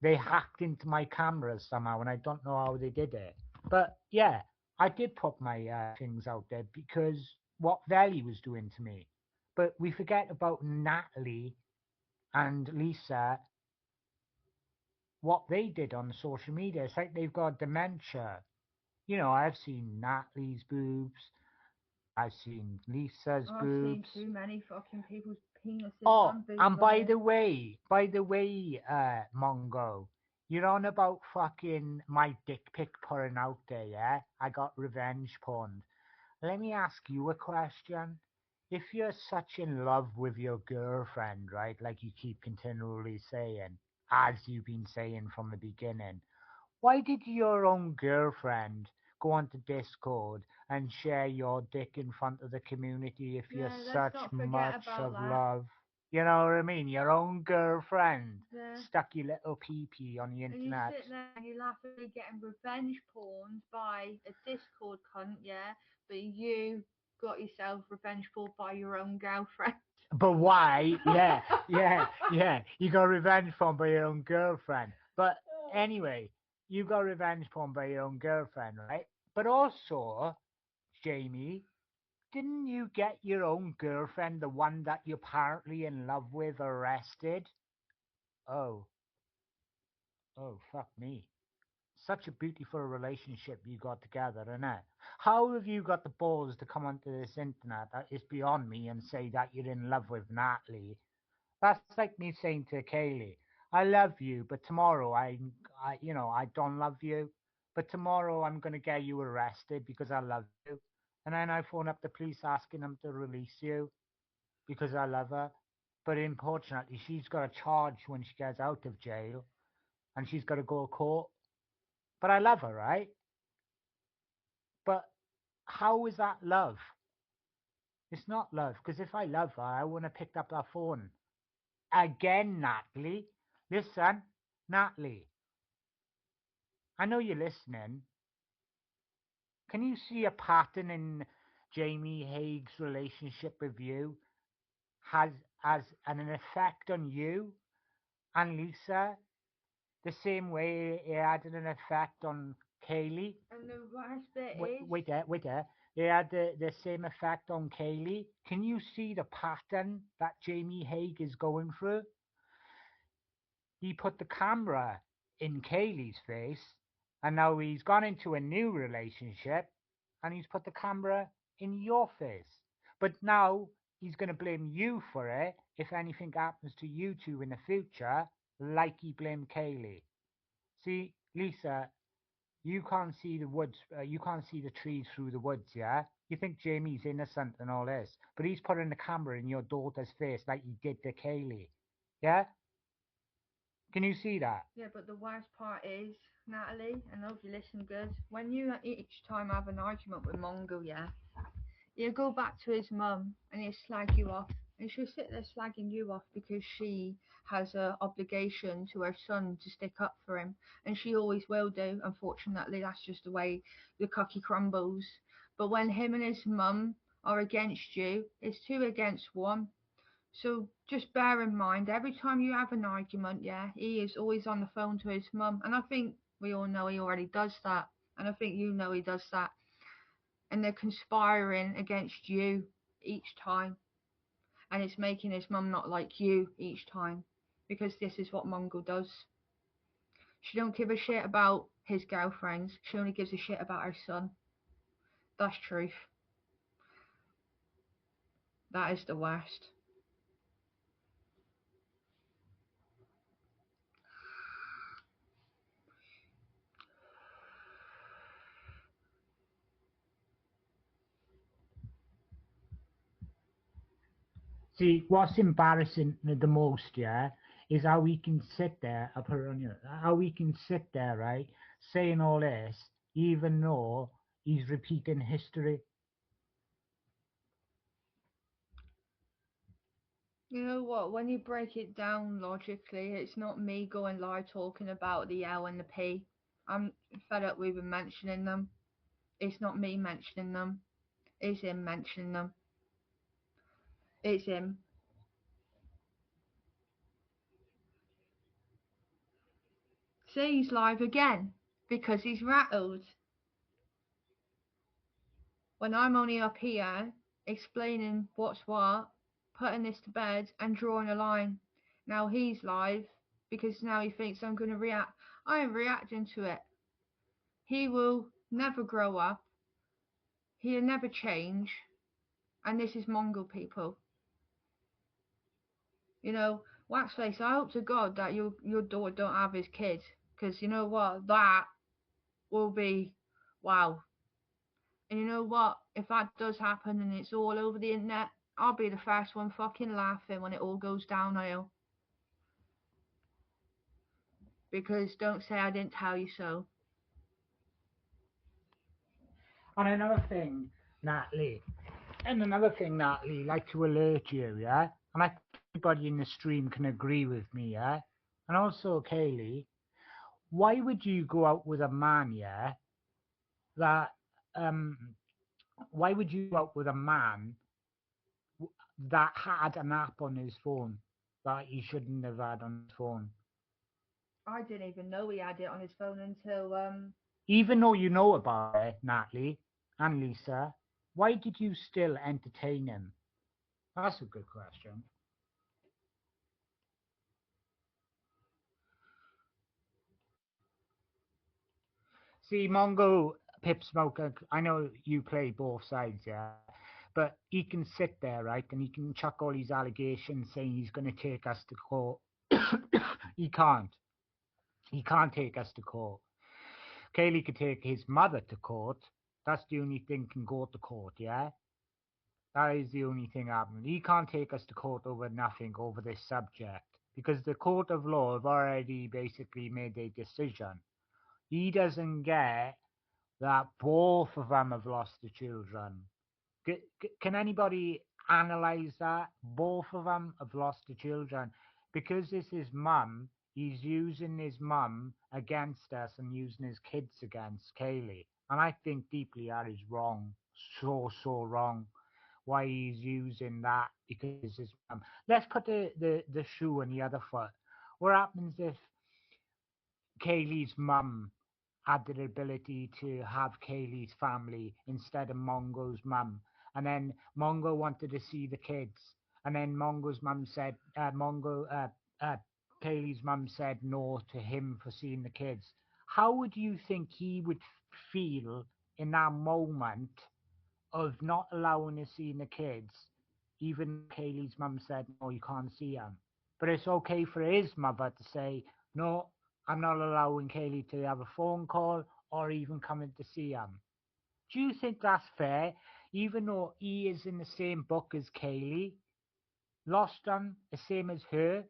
they hacked into my cameras somehow, and I don't know how they did it. But yeah, I did put my things out there because what Velly was doing to me. But we forget about Natalie and Lisa, what they did on social media. It's like they've got dementia. You know, I've seen Natalie's boobs, I've seen Lisa's I've seen boobs. too many fucking people's penises Oh, and boobs and on it. by the way, Mongo, you're on about fucking my dick pic putting out there, yeah? I got revenge porn. Let me ask you a question. If you're such in love with your girlfriend, right, like you keep continually saying, as you've been saying from the beginning, why did your own girlfriend go onto Discord and share your dick in front of the community if you're Yeah, let's such not forget much about of that. love? You know what I mean? Your own girlfriend Yeah. stuck your little pee-pee on the And you internet. sit there and you laugh at me getting revenge porn by a Discord cunt, yeah, but you got yourself revenge porn by your own girlfriend. But why? Yeah, yeah, yeah. You got revenge porn by your own girlfriend. But anyway, you got revenge porn by your own girlfriend, right? But also, Jamie, didn't you get your own girlfriend, the one that you're apparently in love with, arrested? Oh, oh, fuck me. Such a beautiful relationship you got together, innit? How have you got the balls to come onto this internet that is beyond me and say that you're in love with Natalie? That's like me saying to Kaylee, I love you, but tomorrow I don't love you. But tomorrow I'm gonna get you arrested because I love you, and then I phone up the police asking them to release you because I love her. But unfortunately, she's got a charge when she gets out of jail, and she's got to go to court. But I love her, right? But how is that love? It's not love because if I love her, I wouldn't have picked up that phone again, Natalie. Listen, Natalie. I know you're listening. Can you see a pattern in Jamie Haig's relationship with you has an effect on you and Lisa the same way it had an effect on Kaylee? And the worst bit Wait, is, wait there. It had the same effect on Kaylee. Can you see the pattern that Jamie Haig is going through? He put the camera in Kaylee's face, and now he's gone into a new relationship, and he's put the camera in your face. But now he's going to blame you for it if anything happens to you two in the future, like he blamed Kaylee. See, Lisa, you can't see the woods, you can't see the trees through the woods, yeah? You think Jamie's innocent and all this, but he's putting the camera in your daughter's face like he did to Kaylee. Yeah? Can you see that? yeah, but the worst part is, Natalie, I know if you listen good, when you each time have an argument with Mongo, yeah, he'll go back to his mum and he'll slag you off. And she'll sit there slagging you off because she has a obligation to her son to stick up for him. And she always will do. Unfortunately, that's just the way the cookie crumbles. But when him and his mum are against you, it's two against one. So just bear in mind, every time you have an argument, yeah, he is always on the phone to his mum. And I think we all know he already does that. And I think you know he does that. And they're conspiring against you each time, and it's making his mum not like you each time, because this is what Mongo does. She don't give a shit about his girlfriends, she only gives a shit about her son. That's truth. That is the worst. See, what's embarrassing the most, yeah, is how we can sit there, I put it on you, how we can sit there, right, saying all this, even though he's repeating history. You know what? When you break it down logically, it's not me going live talking about the L and the P. I'm fed up with him mentioning them. It's not me mentioning them. It's him mentioning them. It's him. See, he's live again because he's rattled. When I'm only up here explaining what's what, putting this to bed and drawing a line. Now he's live because now he thinks I'm going to react. I am reacting to it. He will never grow up. He'll never change. And this is Mongol people. You know, Waxface, I hope to God that your daughter don't have his kid. Because you know what? That will be, wow. And you know what? If that does happen and it's all over the internet, I'll be the first one fucking laughing when it all goes downhill. Because don't say I didn't tell you so. And another thing, Natalie, like to alert you, yeah, and I think everybody in the stream can agree with me, yeah, and also Kaylee, why would you go out with a man, yeah, that, um, why would you go out with a man that had an app on his phone that he shouldn't have had on his phone? I didn't even know he had it on his phone until Even though you know about it, Natalie and Lisa, Why did you still entertain him? That's a good question. See, Mongo Pip Smoker, I know you play both sides, yeah, but he can sit there, right, and he can chuck all these allegations saying he's going to take us to court. he can't. He can't take us to court. Kaylee could take his mother to court. That's the only thing can go to court, yeah? That is the only thing happening. He can't take us to court over nothing, over this subject, because the court of law have already basically made a decision. He doesn't get that both of them have lost the children. Can anybody analyze that? Both of them have lost the children. Because it's his mum, he's using his mum against us and using his kids against Kaylee. And I think deeply that is wrong. So wrong. Why he's using that because his mum. Let's put the shoe on the other foot. What happens if Kaylee's mum had the ability to have Kaylee's family instead of Mongo's mum? And then Mongo wanted to see the kids. And then Mongo's mum said, Kaylee's mum said no to him for seeing the kids. How would you think he would feel in that moment of not allowing to see the kids, even Kaylee's mum said, no, you can't see them? But it's okay for his mother to say, no, I'm not allowing Kaylee to have a phone call or even coming to see him. Do you think that's fair? Even though he is in the same book as Kaylee, lost him the same as her,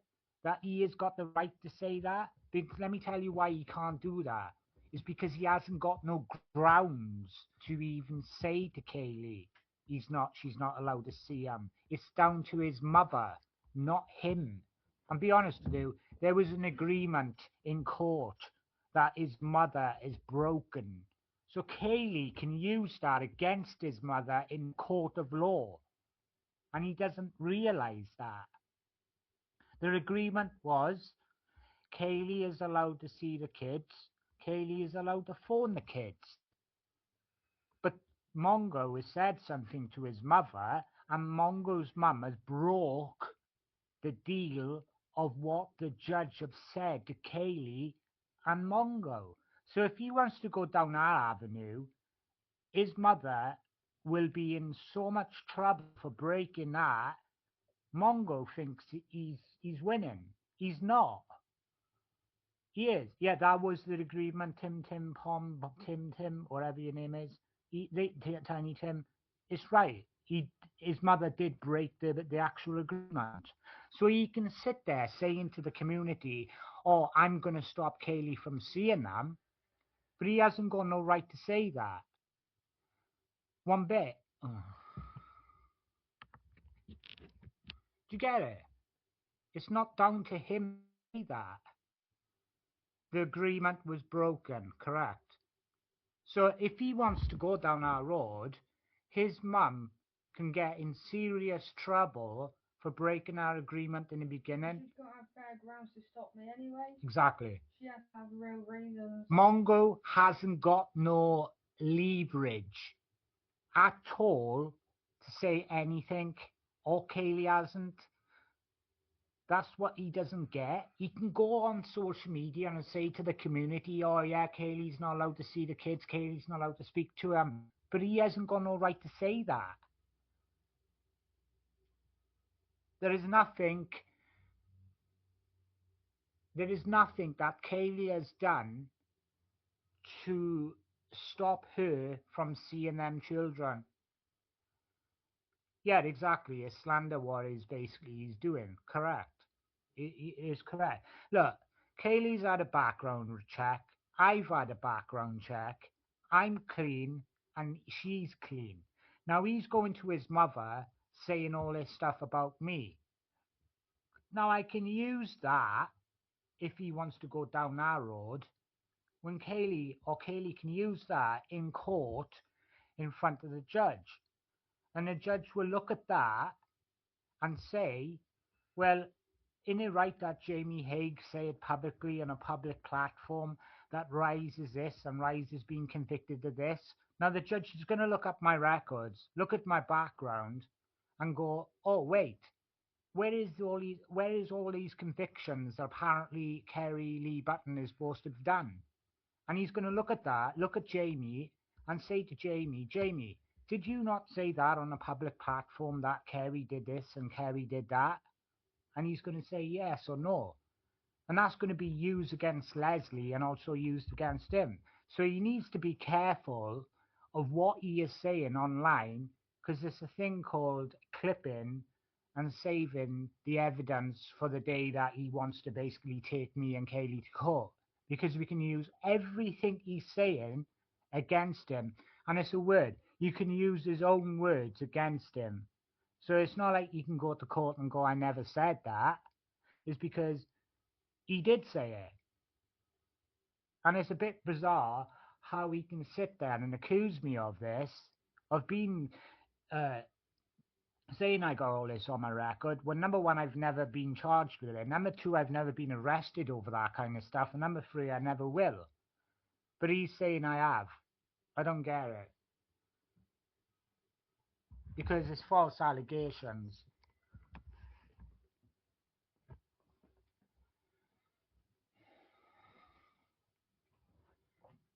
that he has got the right to say that? Because let me tell you why he can't do that. It's because he hasn't got no grounds to even say to Kaylee she's not allowed to see him. It's down to his mother, not him. And be honest with you, there was an agreement in court that his mother is broken. So Kaylee can use that against his mother in court of law. And he doesn't realize that. The agreement was Kaylee is allowed to see the kids. Kaylee is allowed to phone the kids. But Mongo has said something to his mother, and Mongo's mum has broke the deal of what the judge have said to Kaylee and Mongo. So if he wants to go down that avenue, his mother will be in so much trouble for breaking that. Mongo thinks he's winning. He's not. He is. Yeah, that was the agreement. Tim, whatever your name is. Tiny Tim. It's right. His mother did break the actual agreement. So he can sit there saying to the community, oh, I'm going to stop Kaylee from seeing them. But he hasn't got no right to say that. One bit. Oh. Do you get it? It's not down to him to say that. The agreement was broken, correct? So if he wants to go down our road, his mum can get in serious trouble for breaking our agreement in the beginning. She's got to have fair grounds to stop me anyway. Exactly. She has to have real reasons. Mongo hasn't got no leverage at all to say anything, or Kaylee hasn't. That's what he doesn't get. He can go on social media and say to the community, oh yeah, Kaylee's not allowed to see the kids, Kaylee's not allowed to speak to him. But he hasn't got no right to say that. There is nothing that Kaylee has done to stop her from seeing them children. Yeah, exactly. A slander what is basically he's doing. Correct. It is correct. Look, Kaylee's had a background check. I've had a background check. I'm clean and she's clean. Now he's going to his mother saying all this stuff about me. Now I can use that if he wants to go down that road. When Kaylee can use that in court in front of the judge. And the judge will look at that and say, well, isn't it right that Jamie Hague said publicly on a public platform that Ryse is this and Ryse is being convicted of this? Now the judge is going to look up my records, look at my background, and go, "Oh wait, where is all these convictions that apparently Kerry Lee Button is supposed to have done?" And he's going to look at that, look at Jamie, and say to Jamie, "Jamie, did you not say that on a public platform that Kerry did this and Kerry did that?" And he's going to say yes or no. And that's going to be used against Leslie and also used against him. So he needs to be careful of what he is saying online, because there's a thing called clipping and saving the evidence for the day that he wants to basically take me and Kaylee to court, because we can use everything he's saying against him. And it's a word. You can use his own words against him. So it's not like you can go to court and go, "I never said that." It's because he did say it. And it's a bit bizarre how he can sit there and accuse me of this, of being, uh, saying I got all this on my record, when number one, I've never been charged with it. Number two, I've never been arrested over that kind of stuff. And number three, I never will. But he's saying I have. I don't get it. Because it's false allegations.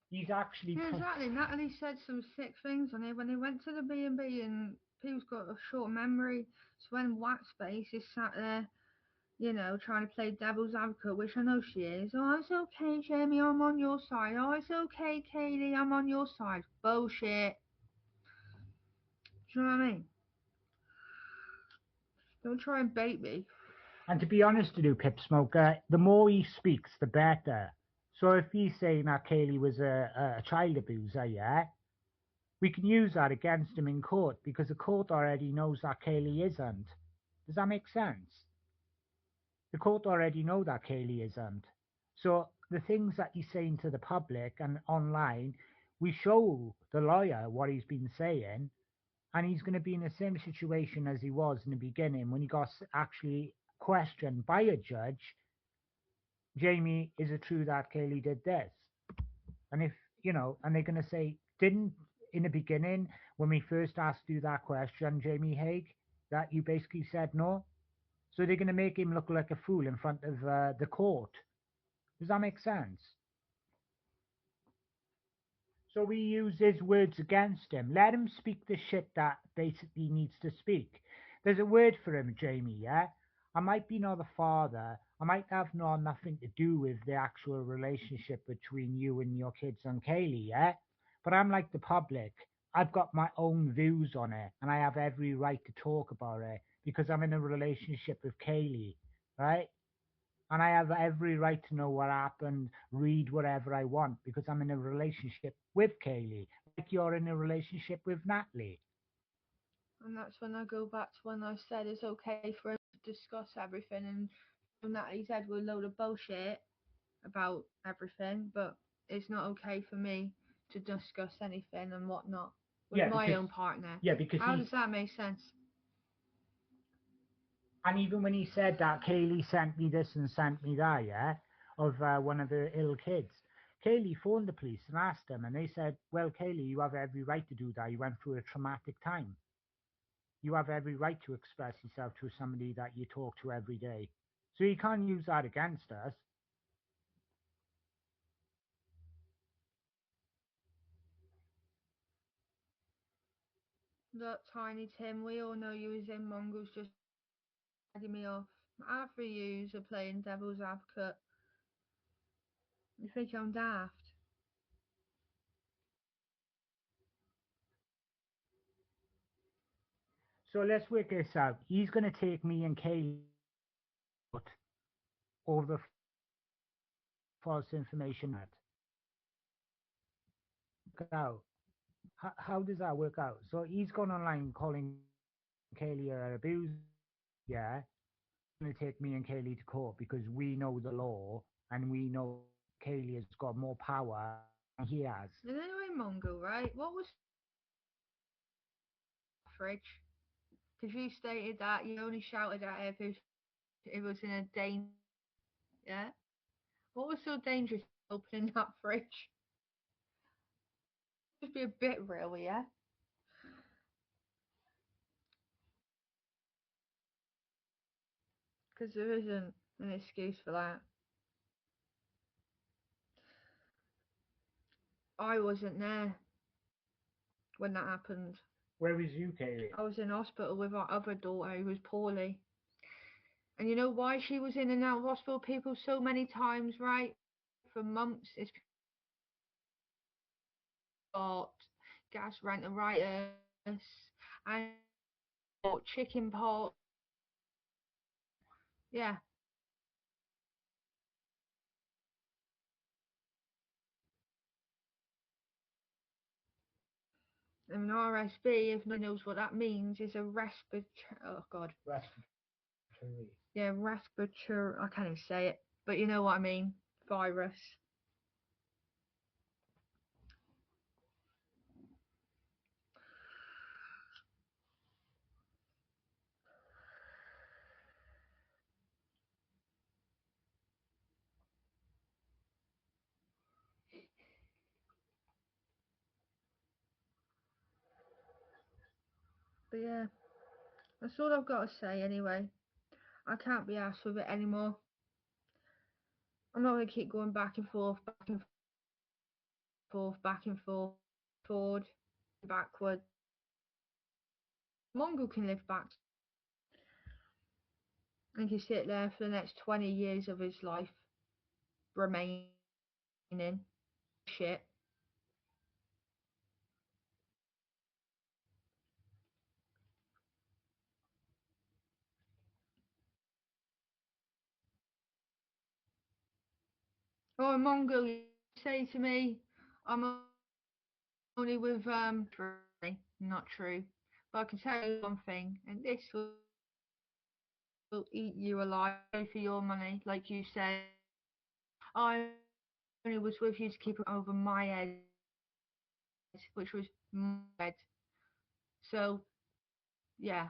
He's actually. Yeah, exactly. Natalie said some sick things on it when they went to the B&B, and people's got a short memory. So when Waxface is sat there, trying to play devil's advocate, which I know she is. "Oh, it's okay, Jamie, I'm on your side. Oh, it's okay, Katie, I'm on your side." Bullshit. Do you know what I mean? Don't try and bait me. And to be honest with you, Pip Smoker, the more he speaks, the better. So if he's saying that Kaylee was a child abuser, yeah, we can use that against him in court because the court already knows that Kaylee isn't. Does that make sense? The court already know that Kaylee isn't. So the things that he's saying to the public and online, we show the lawyer what he's been saying, and he's going to be in the same situation as he was in the beginning when he got actually questioned by a judge. "Jamie, is it true that Kaylee did this?" And if, and they're going to say, "Didn't, in the beginning, when we first asked you that question, Jamie Haig, that you basically said no?" So they're going to make him look like a fool in front of the court. Does that make sense? So we use his words against him. Let him speak the shit that basically needs to speak. There's a word for him, Jamie, yeah? I might be not the father. I might have nothing to do with the actual relationship between you and your kids and Kaylee, yeah? But I'm like the public. I've got my own views on it, and I have every right to talk about it because I'm in a relationship with Kaylee, right? And I have every right to know what happened, read whatever I want because I'm in a relationship with Kaylee, like you're in a relationship with Natalie. And that's when I go back to when I said it's okay for us to discuss everything, and Natalie said we're a load of bullshit about everything, but it's not okay for me to discuss anything and whatnot with Yeah, my own partner. because How does that make sense? and even when he said that Kaylee sent me this and sent me that, yeah, of one of the ill kids, Kaylee phoned the police and asked them, and they said, "Well, Kaylee, you have every right to do that. You went through a traumatic time. You have every right to express yourself to somebody that you talk to every day. So you can't use that against us." Look, Tiny Tim, we all know you as in Mongols just slagging me off. After yous are playing devil's advocate. You think I'm daft? So let's work this out. He's going to take me and Kaylee out over the false information that. Out. How does that work out? So he's gone online calling Kaylee an abuser. Yeah, going to take me and Kaylee to court because we know the law and we know Kaylee has got more power than he has. And anyway, Mongo, right? What was fridge? Because you stated that you only shouted at it if it was in a danger. Yeah? What was so dangerous opening that fridge? Just be a bit real, yeah? Because there isn't an excuse for that. I wasn't there when that happened. Where was you, Kaylee? I was in hospital with our other daughter who was poorly. And you know why she was in and out of hospital, people, so many times, right? For months. It's got gastroenteritis and chicken pox. Yeah. And an RSV, if nobody knows what that means, is a respiratory. Oh God. Respiratory. Yeah, respiratory. I can't even say it, but you know what I mean. Virus. But yeah, that's all I've got to say anyway. I can't be asked with it anymore. I'm not going to keep going back and forth, back and forth, back and forth, forward, backward. Mongo can live back and can sit there for the next 20 years of his life remaining shit. Oh, Mongo, you say to me, I'm only with not true. But I can tell you one thing, and this will eat you alive for your money, like you said. I only was with you to keep it over my head, which was my head. So yeah,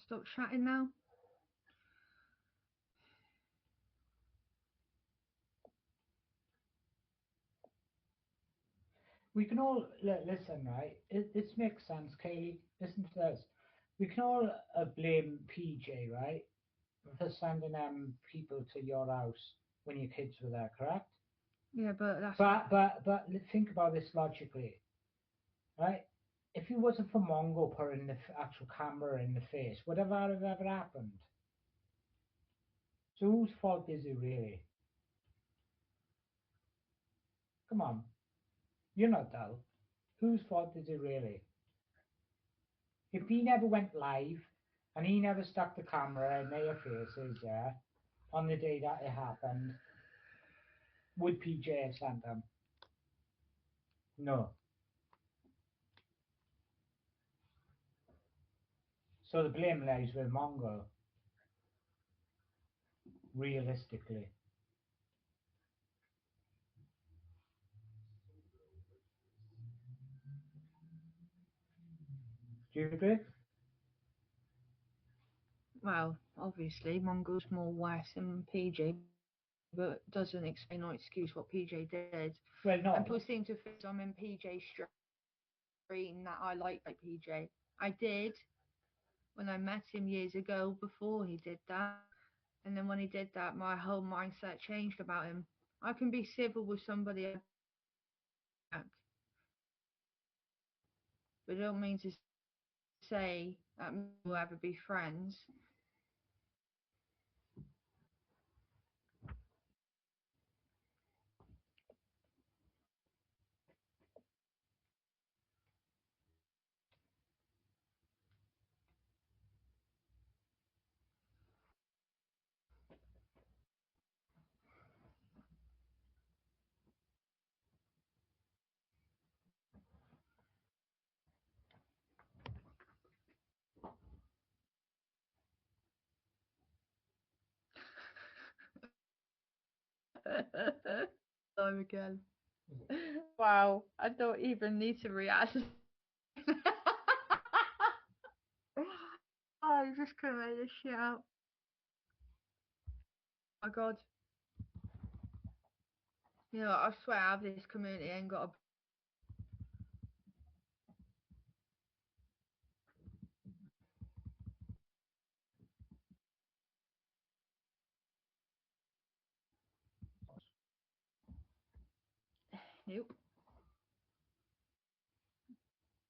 stop chatting now. We can all listen, right? This makes sense, Kaylee. Listen to this. We can all blame PJ, right, for sending people to your house when your kids were there, correct? Yeah, but that's But think about this logically, right? If it wasn't for Mongo putting the actual camera in the face, would have ever happened? So whose fault is it really? Come on, you're not dull. Whose fault is it really? If he never went live and he never stuck the camera in their faces, yeah, on the day that it happened, would PJ have sent them? No. So the blame lies with Mongo, realistically. Do you agree? well, obviously Mongo's more worse than PJ, but doesn't explain or excuse what PJ did. Well, And no. people seem to think I'm in PJ's stream that I like PJ. I did when I met him years ago before he did that. And then when he did that, my whole mindset changed about him. I can be civil with somebody, but I don't mean to say that we'll ever be friends. Time again. Wow, I don't even need to react. Oh, you just couldn't make this shit out. My God. You know, I swear I have this community ain't got a. Nope.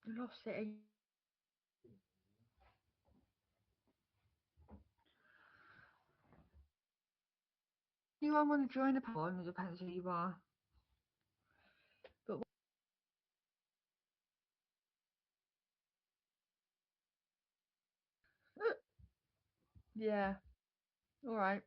Lost it again. Anyone want to join the pod? It depends who you are. But yeah, all right.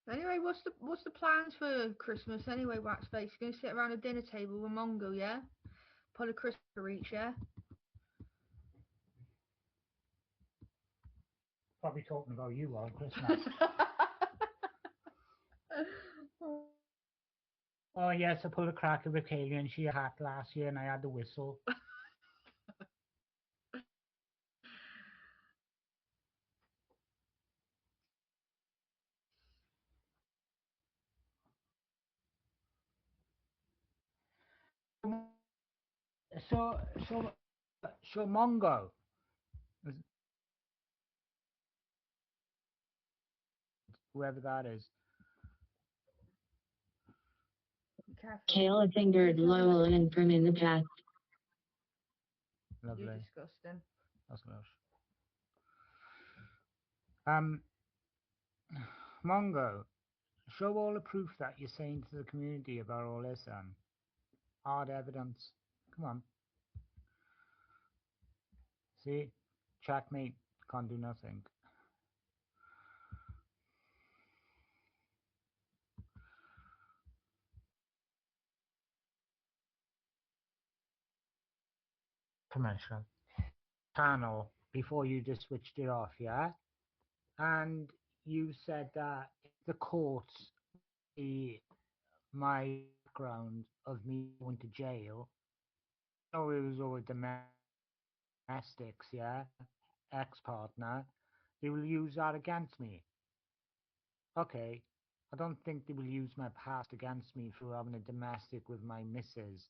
Anyway, what's the plans for Christmas? Anyway, Waxface, you gonna sit around a dinner table with Mongo, yeah? Put a Christmas for each, yeah? Probably talking about you on Christmas. Oh yes, I pulled a cracker with Kaylee and she had a hat last year and I had the whistle. So, so, so Mongo, whoever that is. Kayla fingered Lolan from in the chat. Lovely. You're disgusting. That's gross. Mongo, show all the proof that you're saying to the community about all this and hard evidence. Come on. See? Chatmate can't do nothing. Commercial. Panel before you just switched it off, yeah? And you said that the courts, my background of me going to jail, oh, it was all domestics, yeah? Ex-partner, they will use that against me. Okay, I don't think they will use my past against me for having a domestic with my missus.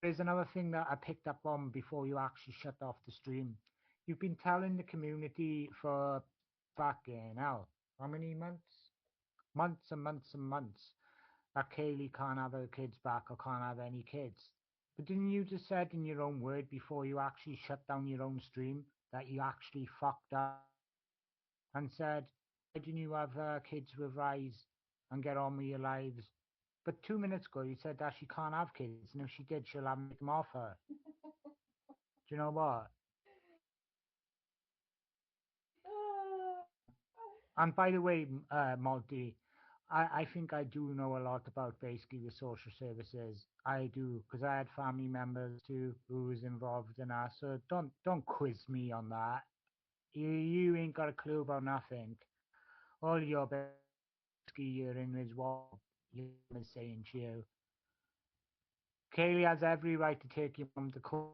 There's another thing that I picked up on before you actually shut off the stream. You've been telling the community for fucking hell, how many months? Months and months and months that Kaylee can't have her kids back or can't have any kids. But didn't you just said in your own word before you actually shut down your own stream that you actually fucked up and said, why didn't you have kids with Ryse and get on with your lives? But 2 minutes ago you said that she can't have kids, and if she did, she'll have them off her. Do you know what? And by the way, Malty, I think I do know a lot about basically the social services. I do, because I had family members too who was involved in that. So don't quiz me on that. You ain't got a clue about nothing. All your basically you're in is what you're saying to you. Kaylee has every right to take your mum to court.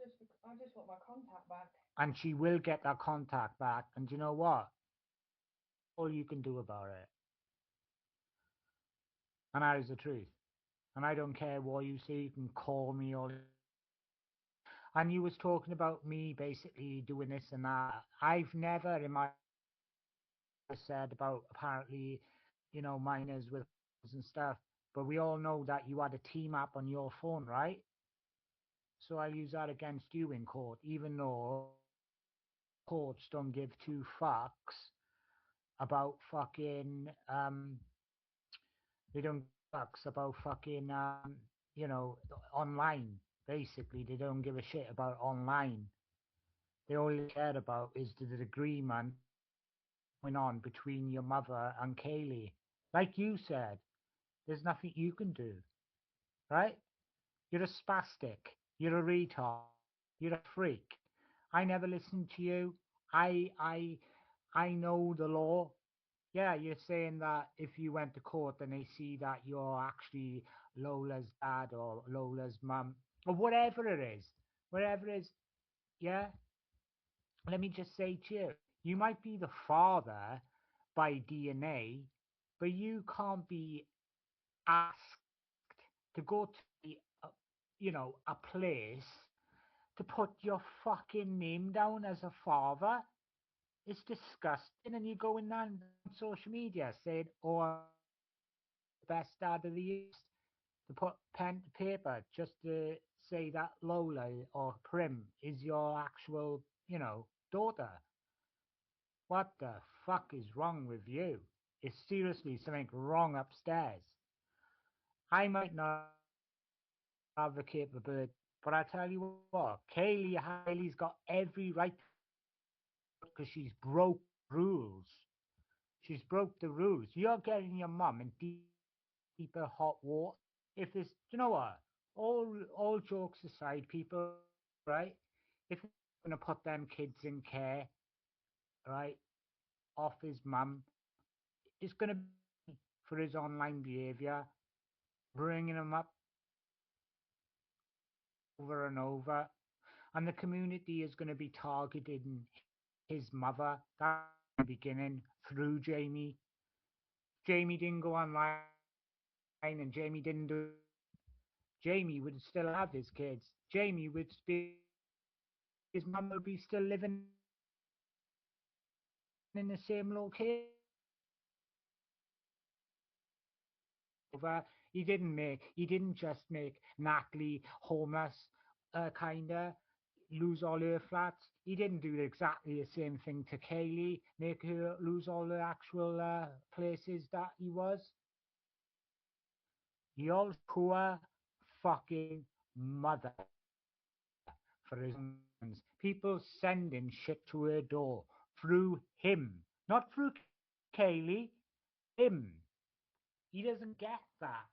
I just want my contact back. And she will get that contact back. And you know what? All you can do about it. And that is the truth. And I don't care what you say. You can call me all. And you was talking about me basically doing this and that. I've never in my said about apparently, minors with and stuff. But we all know that you had a team app on your phone, right? So I'll use that against you in court, even though courts don't give two fucks about fucking they don't fucks about fucking online. Basically, they don't give a shit about online. They all care about is the agreement going on between your mother and Kaylee. Like you said, there's nothing you can do, right? You're a spastic. You're a retard. You're a freak. I never listened to you. I I I know the law. Yeah, you're saying that if you went to court and they see that you're actually Lola's dad or Lola's mum or whatever it is, yeah. Let me just say to you, you might be the father by DNA, but you can't be asked to go to a place to put your fucking name down as a father. It's disgusting. And you go in on social media saying, "Oh, I'm the best dad of the year," to put pen to paper just to say that Lola or Prim is your actual, daughter. What the fuck is wrong with you? Is seriously something wrong upstairs? I might not have the capability, but I tell you what, Kaylee's got every right to go to court because she's broke rules. She's broke the rules. You're getting your mum in deeper hot water. If there's, you know what? All jokes aside, people, right? If he's gonna put them kids in care, right, off his mum, it's gonna be for his online behaviour, bringing him up over and over, and the community is going to be targeting his mother. That's the beginning through Jamie. Jamie didn't go online and Jamie didn't do it. Jamie would still have his kids. Jamie would be, his mum would be still living in the same location. He didn't make, he didn't just make Natalie homeless, kinda lose all her flats. He didn't do exactly the same thing to Kaylee, make her lose all the actual places that he was. He also poor fucking mother for his own sons. People sending shit to her door through him, not through Kaylee, him. He doesn't get that.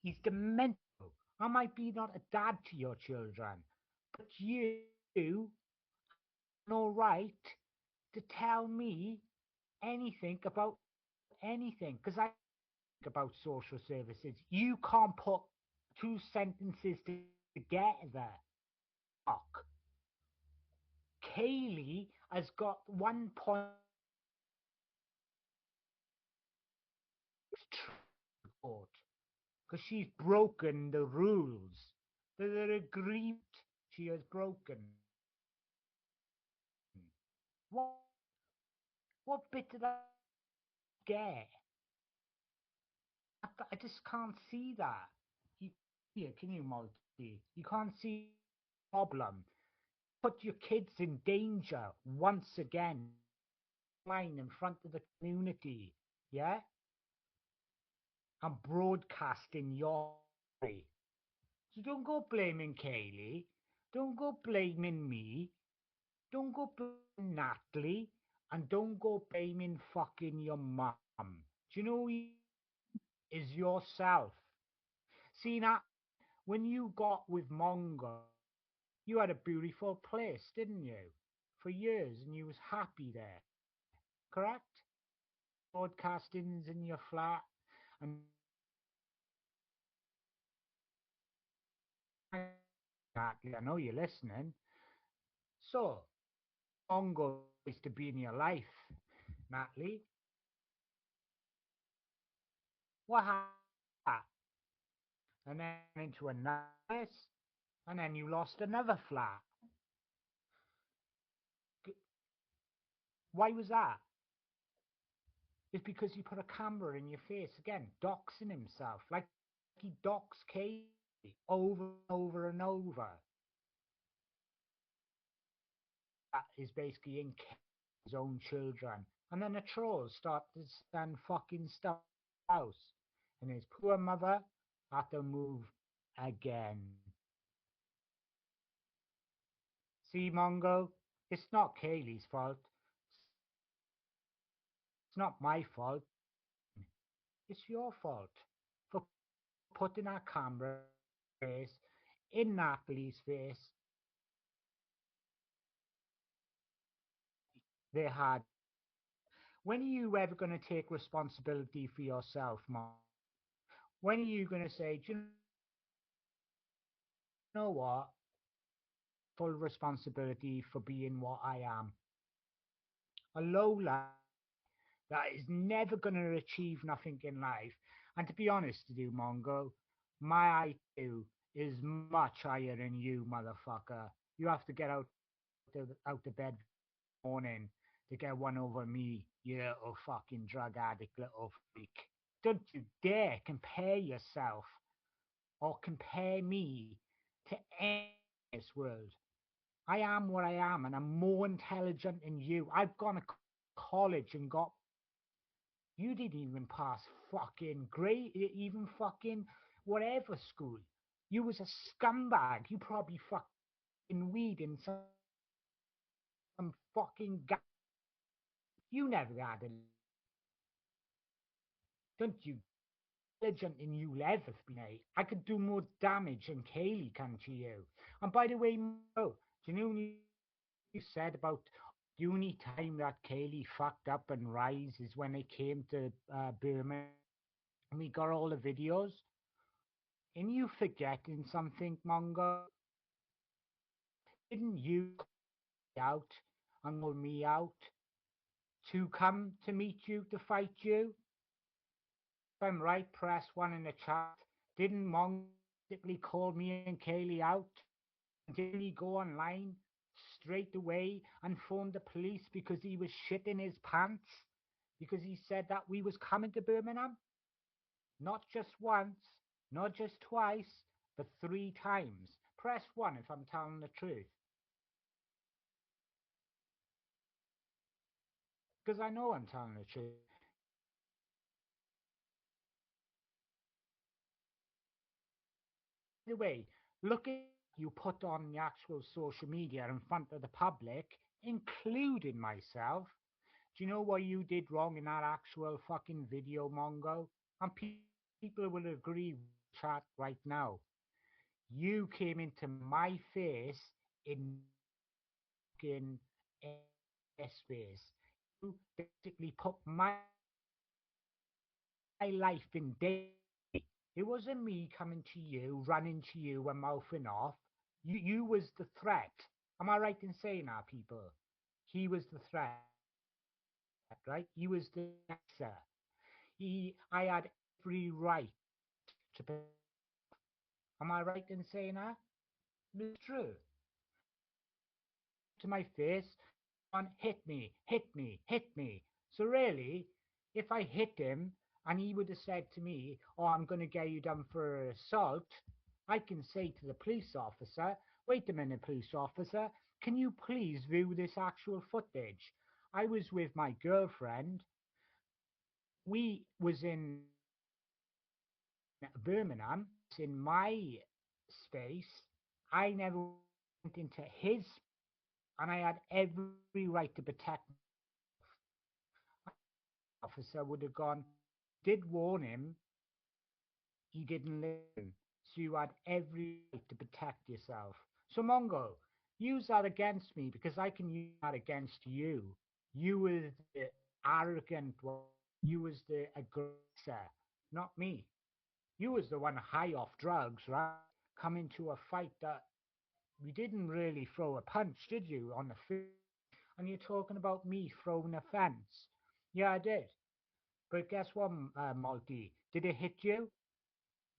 He's demented. I might be not a dad to your children, but you have no right to tell me anything about anything because I know nothing about social services. You can't put two sentences together. Fuck. Kaylee has got 1.6 court because she's broken the rules. The agreement she has broken. What what bit did I get? I just can't see that. You can you, Multi? You can't see the problem. Put your kids in danger once again, line in front of the community, yeah? And broadcasting your story. So don't go blaming Kaylee. Don't go blaming me. Don't go blaming Natalie. And don't go blaming fucking your mum. Do you know who you is yourself? See, Nat, when you got with Mongo, you had a beautiful place, didn't you? For years, and you was happy there, correct? Broadcastings in your flat, and Natalie, I know you're listening. So, Mongo is to be in your life, Natalie. What happened? And then into another place, and then you lost another flat. Why was that? It's because he put a camera in your face again, doxing himself like he doxed Katie over and over and over. That is basically in his own children. And then the trolls start to send fucking stuff in his house. And his poor mother had to move again. See, Mongo, it's not Kaylee's fault. It's not my fault. It's your fault for putting that camera in his face in that police face, they had. When are you ever going to take responsibility for yourself, Mom? When are you going to say, do you know what? I take full responsibility for being what I am? A low life that is never going to achieve nothing in life. And to be honest with you, Mongo, my IQ is much higher than you, motherfucker. You have to get out of bed morning to get one over me, you little fucking drug addict little freak. Don't you dare compare yourself or compare me to any in this world. I am what I am, and I'm more intelligent than you. I've gone to college and got. You didn't even pass fucking grade, even fucking whatever school. You was a scumbag. You probably fucking weed in some fucking guy. You never had a. Don't you intelligent in you ever be, mate? I could do more damage than Kaylee can to you. And by the way, Mo, do you know what you said about the only time that Kaylee fucked up and Ryse is when they came to Birmingham and we got all the videos? And you forgetting something, Mongo? Didn't you call me out and call me out to come to meet you to fight you? If I'm right, press one in the chat. Didn't Mongo basically call me and Kaylee out? Didn't he go online straight away and phone the police because he was shitting his pants? Because he said that we was coming to Birmingham? Not just once, not just twice, but 3 times. Press one if I'm telling the truth. Because I know I'm telling the truth. By the way, look at you put on the actual social media in front of the public, including myself. Do you know what you did wrong in that actual fucking video, Mongo? And people will agree with the chat right now. You came into my face in fucking space. You basically put my life in danger. It wasn't me coming to you, running to you and mouthing off. You was the threat. Am I right in saying that, people? He was the threat, right? He was the answer. I had every right to. Am I right in saying that? It's true. To my face, on hit me, hit me, hit me. So really, if I hit him and he would have said to me, "Oh, I'm going to get you done for assault," I can say to the police officer, "Wait a minute, police officer, can you please view this actual footage? I was with my girlfriend. We was in Birmingham. It's in my space. I never went into his, and I had every right to protect." Officer would have gone, did warn him, he didn't listen. So you had every right to protect yourself. So Mongo, use that against me because I can use that against you. You was the arrogant one. You was the aggressor, not me. You was the one high off drugs, right? Coming to a fight that we didn't really throw a punch, did you, on the field? And you're talking about me throwing a fence. Yeah, I did. But guess what, Malty? Did it hit you?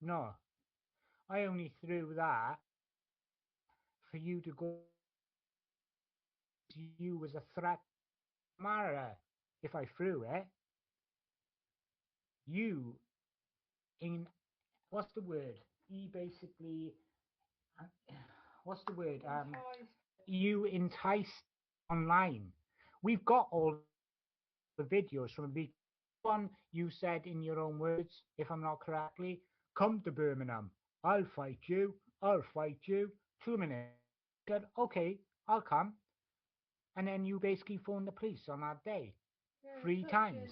No. I only threw that for you to go to you as a threat. Mara, if I threw it, you in what's the word? He basically what's the word? You enticed online. We've got all the videos from a big one. You said in your own words, if I'm not correctly, come to Birmingham. I'll fight you. I'll fight you. 2 minutes. I said, okay, I'll come. And then you basically phoned the police on that day. Yeah, 3 times.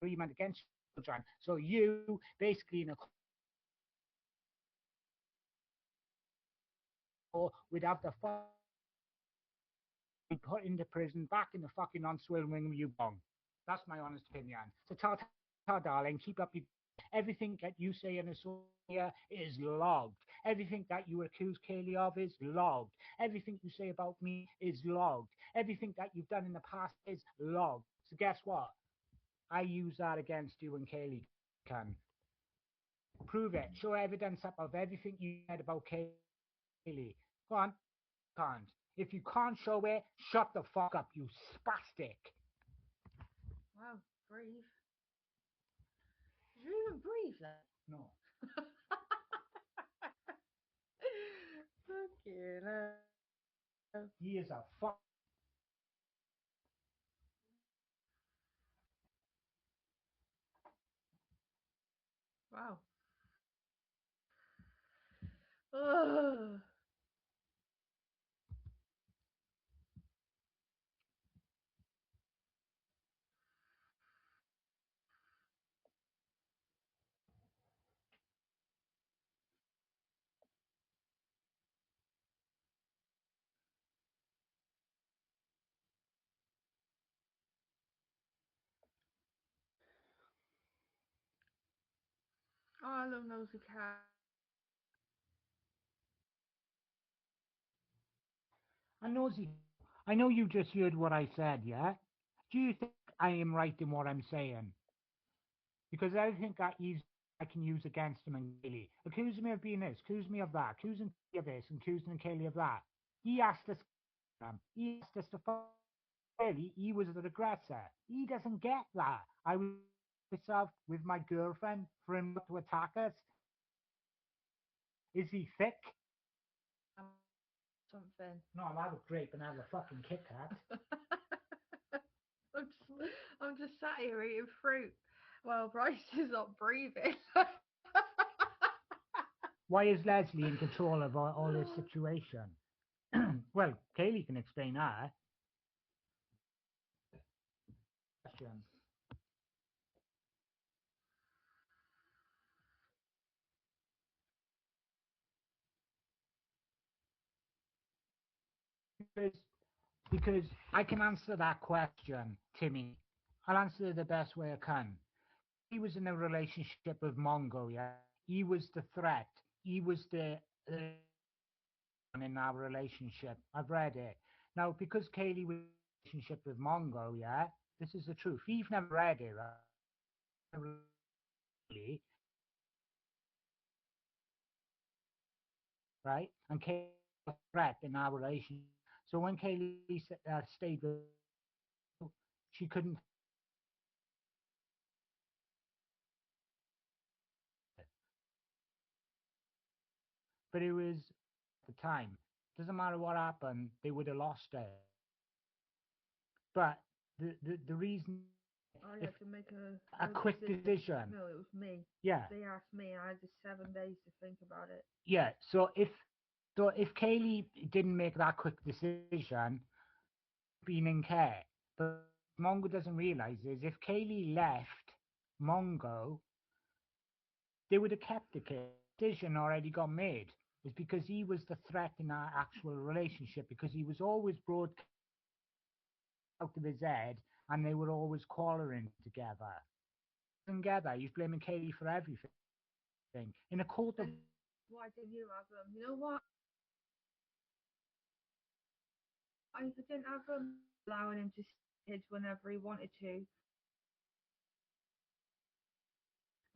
agreement against children. So you basically in a would have the be put into prison, back in the fucking on-swimming you belong. That's my honest opinion. So ta, darling, keep up your... Everything that you say in a media is logged. Everything that you accuse Kaylee of is logged. Everything you say about me is logged. Everything that you've done in the past is logged. So guess what? I use that against you and Kaylee can. Prove it. Show evidence up of everything you said about Kaylee. Go on. Can't. If you can't show it, shut the fuck up, you spastic. Wow, breathe. Did you even breathe then? No. Fucking hell. He is a fuck. Wow. Ugh. Oh, I love nosy cat. I know, I know you just heard what I said, yeah? Do you think I am right in what I'm saying? Because I think I can use against him and Kaylee. Accusing me of being this, accusing me of that, accusing me of this, accusing Kaylee of that. He asked us, he asked us to fuck. Really, he was the aggressor. He doesn't get that. I was myself with my girlfriend for him not to attack us. Is he thick? Something. No, I'm out of grape and have a fucking Kit Kat. I'm just sat here eating fruit while Bryce is not breathing. Why is Leslie in control of all this situation? Well, Kaylee can explain that. Question. Because I can answer that question, Timmy. I'll answer it the best way I can. He was in a relationship with Mongo, yeah? He was the threat. He was the in our relationship. I've read it. Now, because Kaylee was in a relationship with Mongo, yeah? This is the truth. You've never read it, right? Really, right? And Kaylee was a threat in our relationship. So when Kaylee stayed with, she couldn't. But it was at the time. Doesn't matter what happened, they would have lost it. But the reason I if had to make a quick decision. No, it was me. Yeah. They asked me, and I had just 7 days to think about it. Yeah. So if Kaylee didn't make that quick decision, being in care. But Mongo doesn't realize is if Kaylee left Mongo, they would have kept the kid. Decision already got made. It's because he was the threat in our actual relationship because he was always broadcast out of his head and they were always quarreling together. Together, he's blaming Kaylee for everything. In a court of... Why didn't you have them? You know what? I didn't have them allowing him to see kids whenever he wanted to.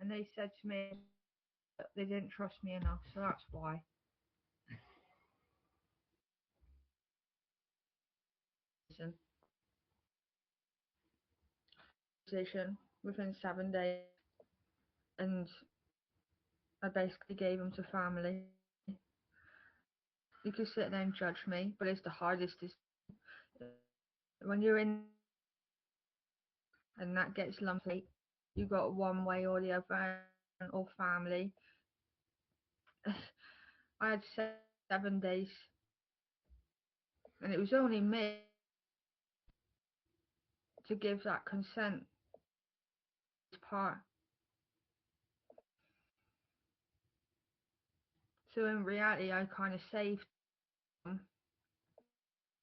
And they said to me that they didn't trust me enough, so that's why. Decision within 7 days, and I basically gave him to family. You could sit there and judge me, but it's the hardest when you're in and that gets lumpy. You got one way or the other, or family. I had 7 days, and it was only me to give that consent. apart. So in reality, I kind of saved them.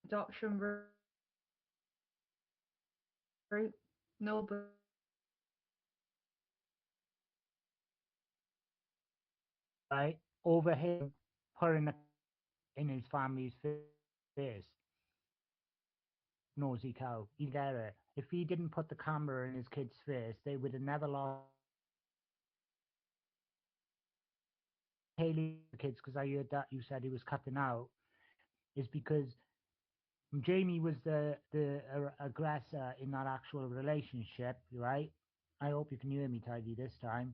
Adoption route. Nobody. Right? Over him putting a in his family's face. Nosy cow. You get it. If he didn't put the camera in his kid's face, they would have never lost Haley the kids, because I heard that you said he was cutting out, is because Jamie was the aggressor in that actual relationship, right? I hope you can hear me tidy this time.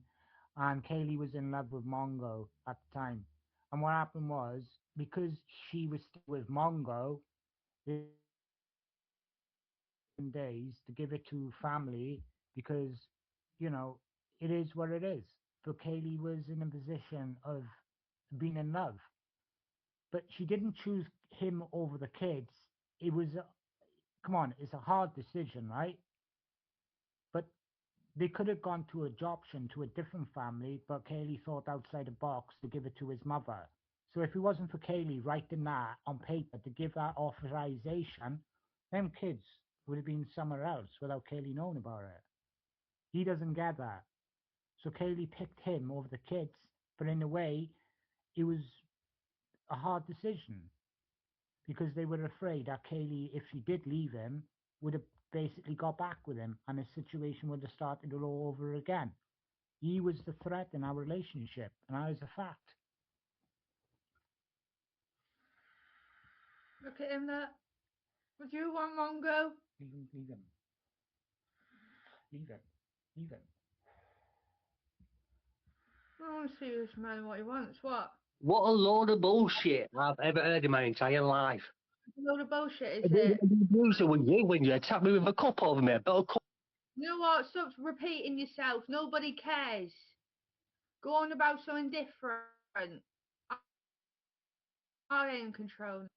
And Kaylee was in love with Mongo at the time. And what happened was, because she was still with Mongo, days to give it to family because, you know, it is what it is. So Kaylee was in a position of being in love, but she didn't choose him over the kids. It was, come on, it's a hard decision, right? But they could have gone to adoption to a different family, but Kaylee thought outside the box to give it to his mother. So if it wasn't for Kaylee writing that on paper to give that authorization, them kids would have been somewhere else without Kaylee knowing about it. He doesn't get that. So Kaylee picked him over the kids, but in a way, it was a hard decision because they were afraid that Kaylee, if she did leave him, would have basically got back with him and the situation would have started all over again. He was the threat in our relationship, and that is a fact. Look at him there. Would you want Mongo? Leave him, leave him. Leave him. Leave him. I want to see this man what he wants. What? What a load of bullshit I've ever heard in my entire life. A load of bullshit, is The it? abuser were you when you attacked me with a cup over me, but a cup. You know what? Stop repeating yourself. Nobody cares. Go on about something different. I ain't in control.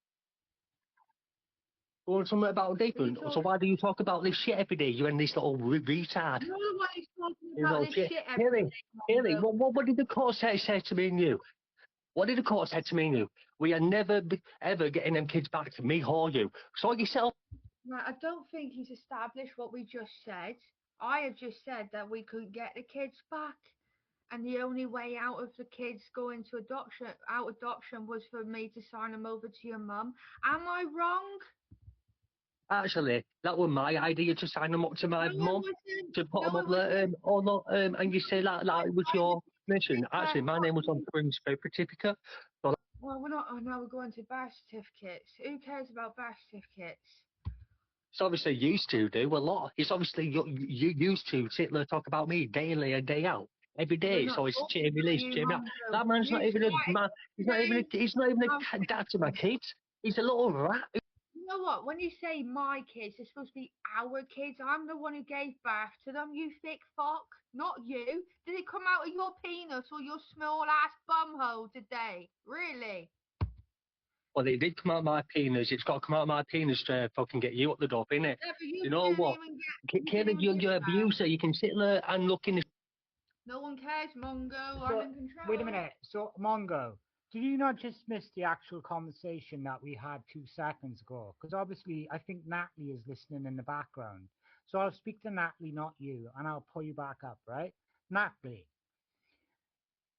Or something about different. So why do you talk about this shit every day? You and this little retard. You're the one who's talking You about know, this shit. shit every day. Haley, what did the court say to me and you? What did the court say to me and you? We are never ever getting them kids back to me or you. Sort yourself. Right, I don't think he's established what we just said. I have just said that we couldn't get the kids back, and the only way out of the kids going to adoption was for me to sign them over to your mum. Am I wrong? Actually, that was my idea to sign them up to my No, mum, to put them up there, or not, and you say that it was your mission. Actually, my name was on the birth certificate. So Well, we're not. Oh, now we're going to birth certificates. Who cares about birth certificates? it's obviously used to do a lot. It's obviously you used to sit there and talk about me daily and day out. Every day, We're not so it's talking Jamie about Lee, you, Jamie. Mongo. That man's not You even a started man. He's not even a dad to my kids. He's a little rat. You know what? When you say my kids, they're supposed to be our kids. I'm the one who gave birth to them, you thick fuck. Not you. Did it come out of your penis or your small ass bumhole today? Really? Well, it did come out of my penis. It's got to come out of my penis to fucking get you up the door, innit? Yeah, but You know what? Kevin, you're an abuser. You can sit there and look in the. No one cares, Mongo. So, I'm in control. wait a minute. So, Mongo, did you not just miss the actual conversation that we had 2 seconds ago? Because obviously, I think Natalie is listening in the background. So I'll speak to Natalie, not you, and I'll pull you back up, right? Natalie,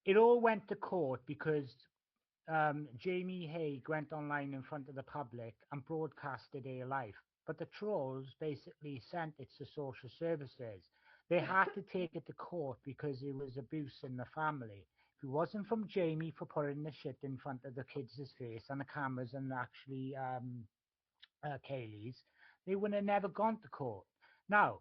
it all went to court because Jamie Haig went online in front of the public and broadcasted her life. But the trolls basically sent it to social services. They had to take it to court because it was abuse in the family. If it wasn't from Jamie for putting the shit in front of the kids' face and the cameras and actually Kaylee's, they would have never gone to court. Now,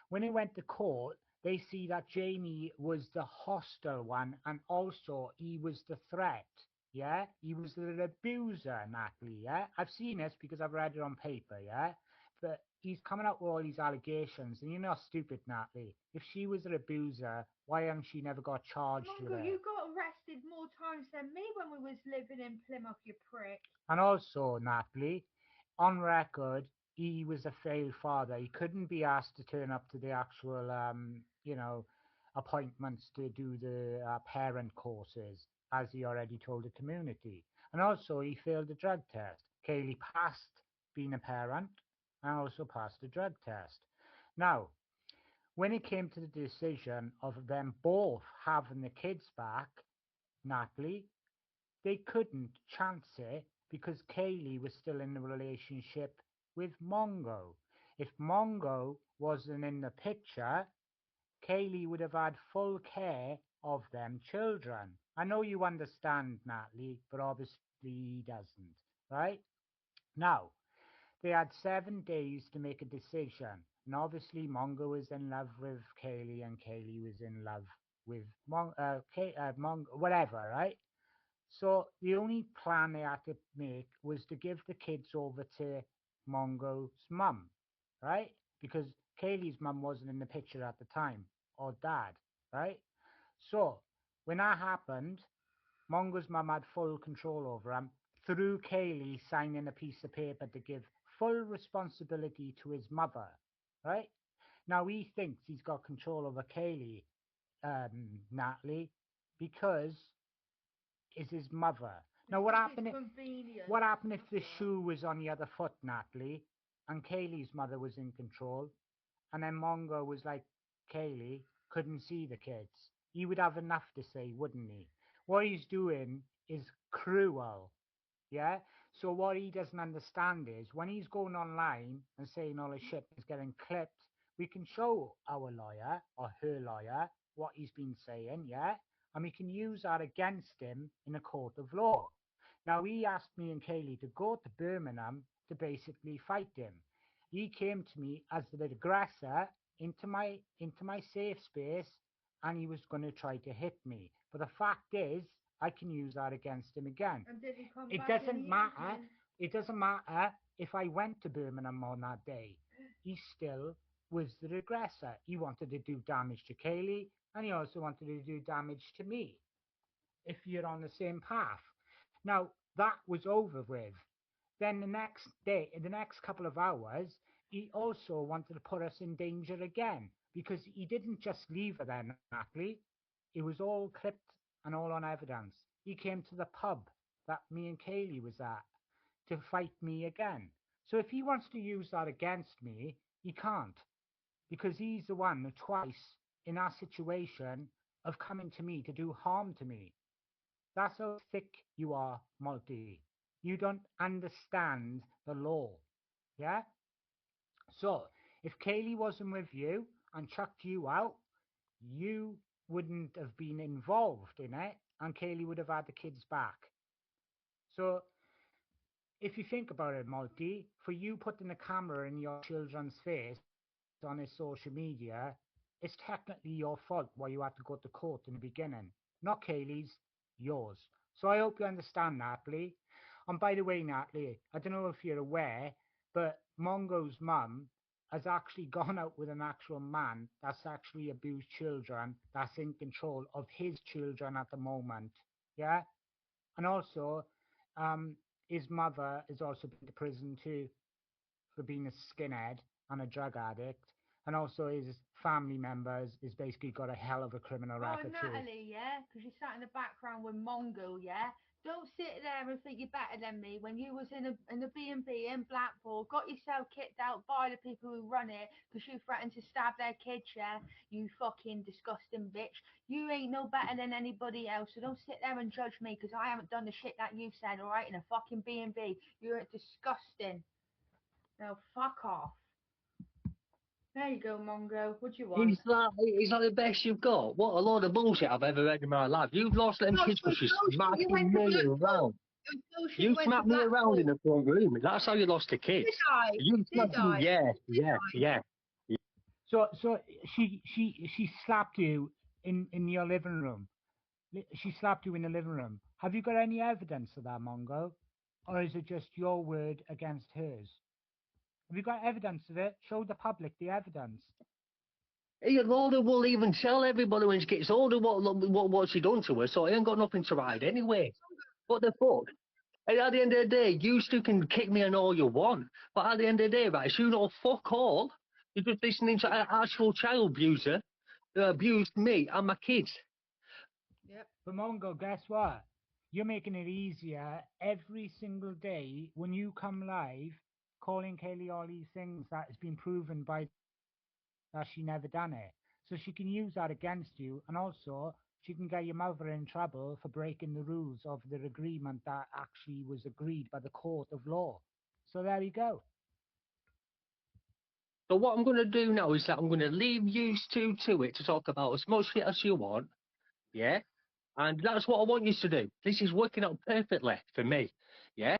when it went to court, they see that Jamie was the hostile one and also he was the threat. Yeah, he was the abuser, Natalie. Yeah, I've seen this because I've read it on paper. Yeah, but he's coming out with all these allegations, and you're not stupid, Natalie. If she was an abuser, why hasn't she never got charged with Mongo, it? you got arrested more times than me when we was living in Plymouth, you prick. And also, Natalie, on record, he was a failed father. He couldn't be asked to turn up to the actual, appointments to do the parent courses, as he already told the community. And also, he failed the drug test. Kaylee passed being a parent and also passed the drug test. Now, when it came to the decision of them both having the kids back, Natalie, they couldn't chance it because Kaylee was still in the relationship with Mongo. If Mongo wasn't in the picture, Kaylee would have had full care of them children. I know you understand, Natalie, but obviously he doesn't, right? Now, they had 7 days to make a decision. And obviously Mongo was in love with Kaylee and Kaylee was in love with Mongo, whatever, right? So the only plan they had to make was to give the kids over to Mongo's mum, right? Because Kaylee's mum wasn't in the picture at the time, or dad, right? So when that happened, Mongo's mum had full control over him through Kaylee signing a piece of paper to give full responsibility to his mother, right? Now he thinks he's got control over Kaylee, Natalie, because is his mother. Now what happened if the shoe was on the other foot, Natalie, and Kaylee's mother was in control, and then Mongo was like, Kaylee couldn't see the kids? He would have enough to say, wouldn't he? What he's doing is cruel, yeah? So what he doesn't understand is when he's going online and saying all his shit is getting clipped, we can show our lawyer or her lawyer what he's been saying, yeah? And we can use that against him in a court of law. Now, he asked me and Kaylee to go to Birmingham to basically fight him. He came to me as the aggressor into my safe space, and he was going to try to hit me. But the fact is, I can use that against him again. And did he come It back doesn't matter. It doesn't matter if I went to Birmingham on that day. He still was the aggressor. He wanted to do damage to Kaylee, and he also wanted to do damage to me, if you're on the same path. Now, that was over with. Then the next day, in the next couple of hours, he also wanted to put us in danger again, because he didn't just leave her there, Natalie. It was all clipped and all on evidence. He came to the pub that me and Kaylee was at to fight me again. So if he wants to use that against me, he can't, because he's the one who twice in our situation of coming to me to do harm to me. That's how thick you are, Multi. You don't understand the law. Yeah? So, if Kaylee wasn't with you and chucked you out, you wouldn't have been involved in it, and Kaylee would have had the kids back. So, if you think about it, Multi, for you putting a camera in your children's face on his social media, it's technically your fault why you had to go to court in the beginning. Not Kaylee's, yours. So I hope you understand, Natalie. And by the way, Natalie, I don't know if you're aware, but Mongo's mum has actually gone out with an actual man that's actually abused children, that's in control of his children at the moment. Yeah? And also, his mother has also been to prison too for being a skinhead and a drug addict. And also his family members is basically got a hell of a criminal record too. Natalie, yeah? Because you sat in the background with Mongo, yeah? Don't sit there and think you're better than me when you was in a B&B in Blackpool, got yourself kicked out by the people who run it because you threatened to stab their kids, yeah? You fucking disgusting bitch. You ain't no better than anybody else, so don't sit there and judge me because I haven't done the shit that you said, alright? In a fucking B&B. You're disgusting. Now fuck off. There you go, Mongo. What do you want? Is that the best you've got? What a load of bullshit I've ever read in my life. You've lost them kids because you're smacking me around. You smacked me around in the front room. That's how you lost the kids. Did I? You smacked me, yeah. So she slapped you in your living room. She slapped you in the living room. Have you got any evidence of that, Mongo? Or is it just your word against hers? Have you got evidence of it? Show the public the evidence. Your Lord will even tell everybody when she gets older what she done to her, so I ain't got nothing to hide anyway. What the fuck? And at the end of the day, you two can kick me and all you want, but at the end of the day, right, you know fuck all. You're just listening to an actual child abuser that abused me and my kids. Yep. But Mongo, guess what? You're making it easier every single day when you come live, calling Kaylee all these things that has been proven by that she never done it. So she can use that against you, and also she can get your mother in trouble for breaking the rules of the agreement that actually was agreed by the court of law. So there you go. So what I'm going to do now is that I'm going to leave you two to it to talk about as much shit as you want, yeah? And that's what I want you to do. This is working out perfectly for me, yeah?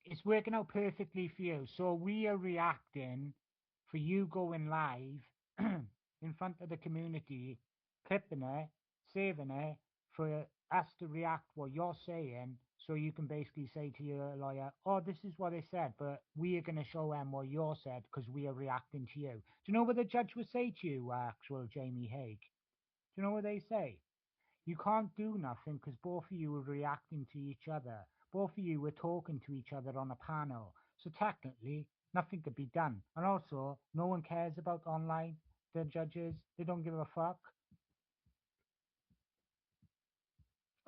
It's working out perfectly for you. So we are reacting for you going live in front of the community, clipping it, saving it, for us to react what you're saying, so you can basically say to your lawyer, oh, this is what they said, but we are going to show them what you said because we are reacting to you. Do you know what the judge would say to you, actual Jamie Haig? Do you know what they say? You can't do nothing because both of you are reacting to each other. Both of you were talking to each other on a panel. So technically, nothing could be done. And also, no one cares about online. The judges, they don't give a fuck.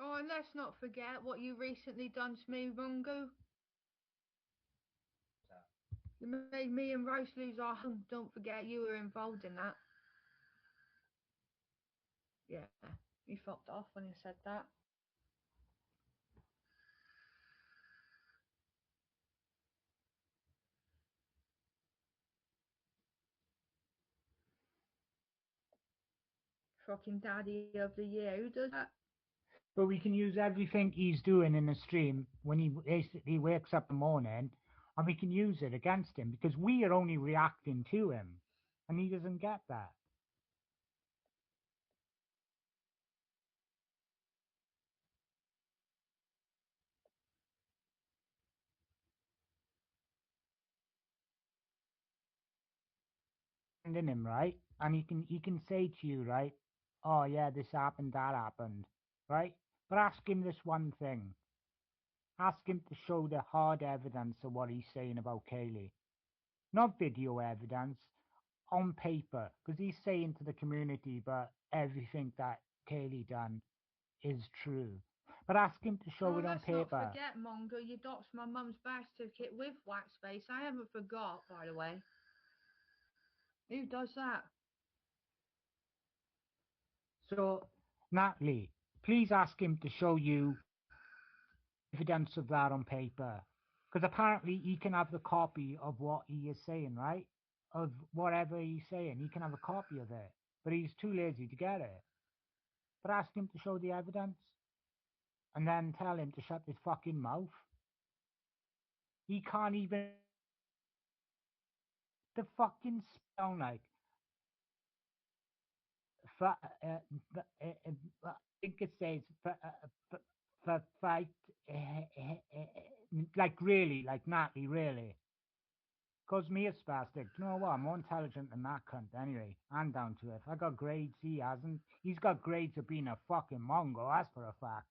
Oh, and let's not forget what you recently done to me, Mongo. You made me and Ryse lose our home. Don't forget you were involved in that. Yeah, you fucked off when you said that. Fucking daddy of the year. Who does that? But we can use everything he's doing in the stream when he basically wakes up in the morning, and we can use it against him because we are only reacting to him. And he doesn't get that. In him, right? And he can say to you, right? Oh yeah, this happened, that happened, right? But ask him this one thing. Ask him to show the hard evidence of what he's saying about Kaylee. Not video evidence, on paper. Because he's saying to the community, but everything that Kaylee done is true. But ask him to show Oh, it on let's not paper. forget, Mongo, you doxed my mum's birth certificate with wax face. I haven't forgot, by the way. Who does that? So, Natalie, please ask him to show you evidence of that on paper. Because apparently he can have the copy of what he is saying, right? Of whatever he's saying. He can have a copy of it. But he's too lazy to get it. But ask him to show the evidence. And then tell him to shut his fucking mouth. He can't even the fucking sound like I think it says fight like really like Natalie really. Cause me a spastic. You know what? I'm more intelligent than that cunt anyway. I'm down to it. I got grades, he hasn't. He's got grades of being a fucking Mongo, that's for a fact.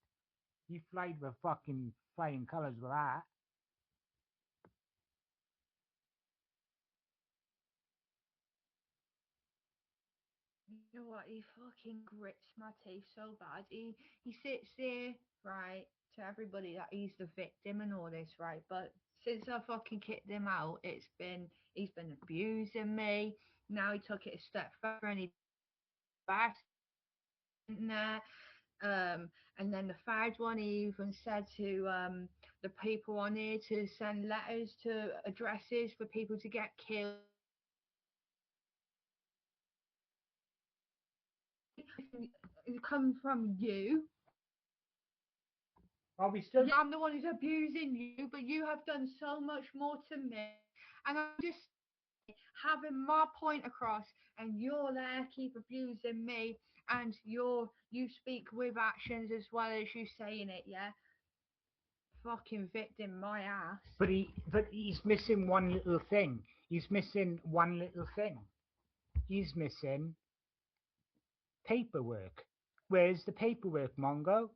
He flied with fucking flying colours with that. You know what? He fucking grits my teeth so bad. He sits there, right, to everybody that he's the victim and all this, right? But since I fucking kicked him out, he's been abusing me. Now he took it a step further and he back in there. And then the third one, he even said to the people on here to send letters to addresses for people to get killed. It comes from you. Are we still? Yeah, I'm the one who's abusing you, but you have done so much more to me. And I'm just having my point across, and you're there, keep abusing me, and you speak with actions as well as you saying it, yeah? Fucking victim, my ass. But he's missing one little thing. He's missing one little thing. He's missing paperwork. Where's the paperwork, Mongo?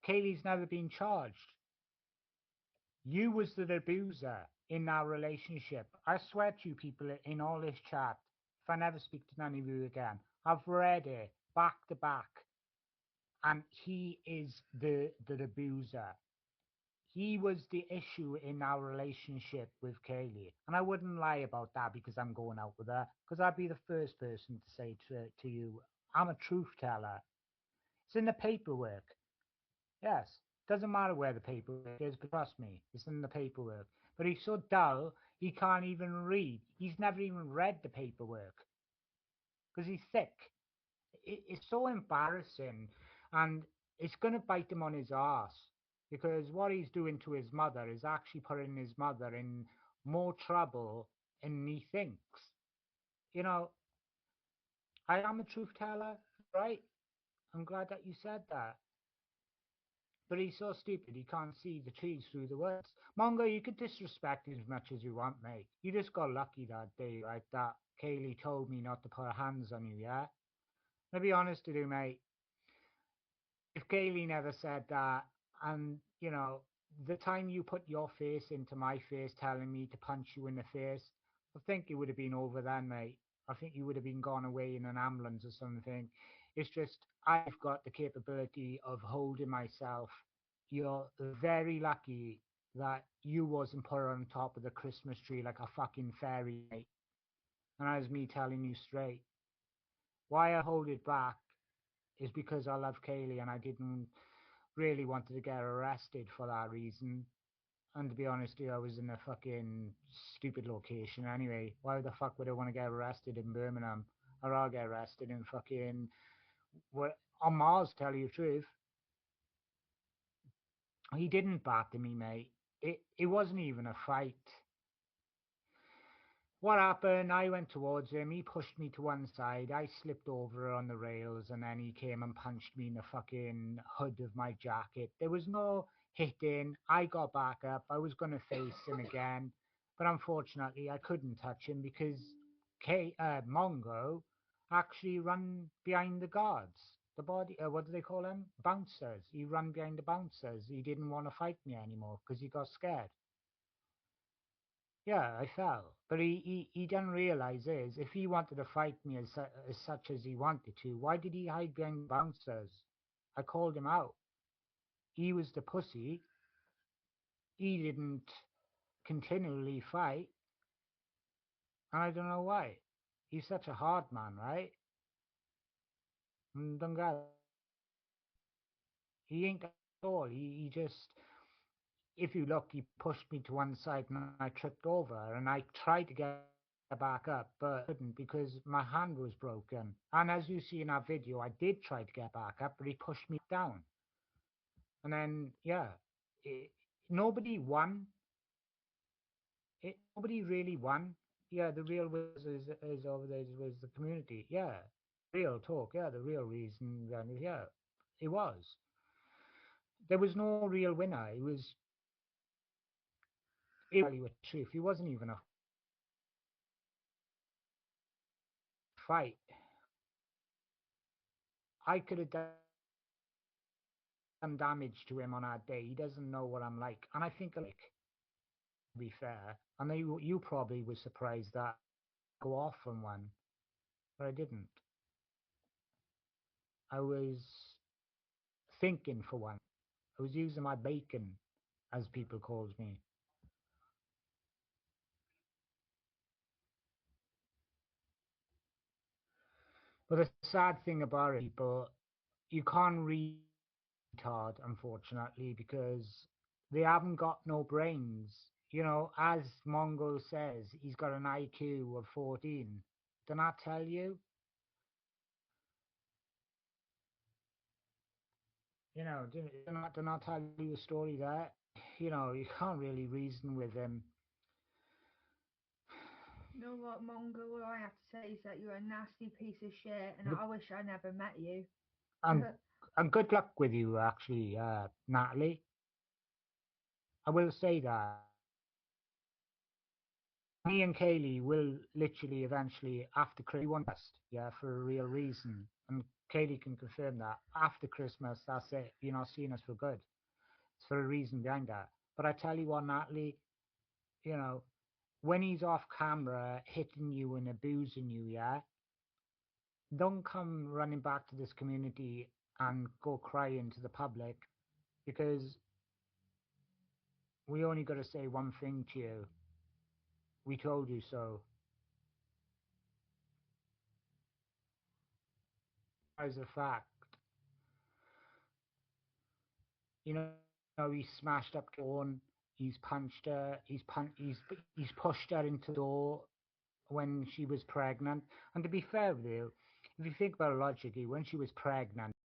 Kaylee's never been charged. You was the abuser in our relationship. I swear to you people in all this chat, if I never speak to none of you again, I've read it back to back, and he is the abuser. He was the issue in our relationship with Kaylee. And I wouldn't lie about that because I'm going out with her, because I'd be the first person to say to you, I'm a truth teller. It's in the paperwork. Yes. Doesn't matter where the paperwork is, but trust me, it's in the paperwork. But he's so dull, he can't even read. He's never even read the paperwork because he's sick. It's so embarrassing, and it's going to bite him on his arse because what he's doing to his mother is actually putting his mother in more trouble than he thinks. You know, I am a truth teller, right? I'm glad that you said that. But he's so stupid he can't see the trees through the woods. Mongo, you could disrespect as much as you want, mate. You just got lucky that day, right? That Kaylee told me not to put her hands on you, yeah? I'll be honest with you, mate. If Kaylee never said that, and you know, the time you put your face into my face telling me to punch you in the face, I think it would have been over then, mate. I think you would have been gone away in an ambulance or something. It's just I've got the capability of holding myself. You're very lucky that you wasn't put on top of the Christmas tree like a fucking fairy, mate. And that was me telling you straight. Why I hold it back is because I love Kaylee and I didn't really wanted to get arrested for that reason. And to be honest with you, I was in a fucking stupid location anyway. Why the fuck would I want to get arrested in Birmingham? Or I'll get arrested in fucking what on Mars, tell you the truth. He didn't batter me, mate. It wasn't even a fight. What happened? I went towards him. He pushed me to one side. I slipped over on the rails, and then he came and punched me in the fucking hood of my jacket. There was no hitting. I got back up. I was going to face him again, but unfortunately, I couldn't touch him because Mongo actually ran behind the guards. The body, what do they call them? Bouncers. He ran behind the bouncers. He didn't want to fight me anymore because he got scared. Yeah, I fell. But he didn't realize is if he wanted to fight me as such as he wanted to, why did he hide behind bouncers? I called him out. He was the pussy. He didn't continually fight, and I don't know why. He's such a hard man, right? Don't get he ain't at all. He just if you look, he pushed me to one side and I tripped over and I tried to get back up, but I couldn't because my hand was broken. And as you see in our video, I did try to get back up, but he pushed me down. And then, yeah, it, nobody won. Nobody really won. Yeah, the real is over there was the community. Yeah, real talk. Yeah, the real reason. Yeah, it was. There was no real winner. It was. It was a truth. It wasn't even a fight. I could have done damage to him on that day. He doesn't know what I'm like, and I think like to be fair, I know you probably were surprised that I go off on one, but I didn't. I was thinking for one. I was using my bacon, as people calls me. But the sad thing about it, people, you can't read hard, unfortunately, because they haven't got no brains. You know, as Mongo says, he's got an IQ of 14. Didn't I tell you? You know, didn't I tell you a story there? You know, you can't really reason with him. You know what, Mongo? All I have to say is that you're a nasty piece of shit, and I wish I never met you. And and good luck with you, actually, Natalie. I will say that. Me and Kaylee will literally eventually, after Christmas, we want us, yeah, for a real reason. And Kaylee can confirm that. After Christmas, that's it. You're not seeing us for good. It's for a reason behind that. But I tell you what, Natalie, you know, when he's off camera hitting you and abusing you, yeah, don't come running back to this community and go crying to the public, because we only got to say one thing to you. We told you so. As a fact, you know, he smashed up Dawn. He's punched her. He's pushed her into the door when she was pregnant. And to be fair with you, if you think about it logically, when she was pregnant,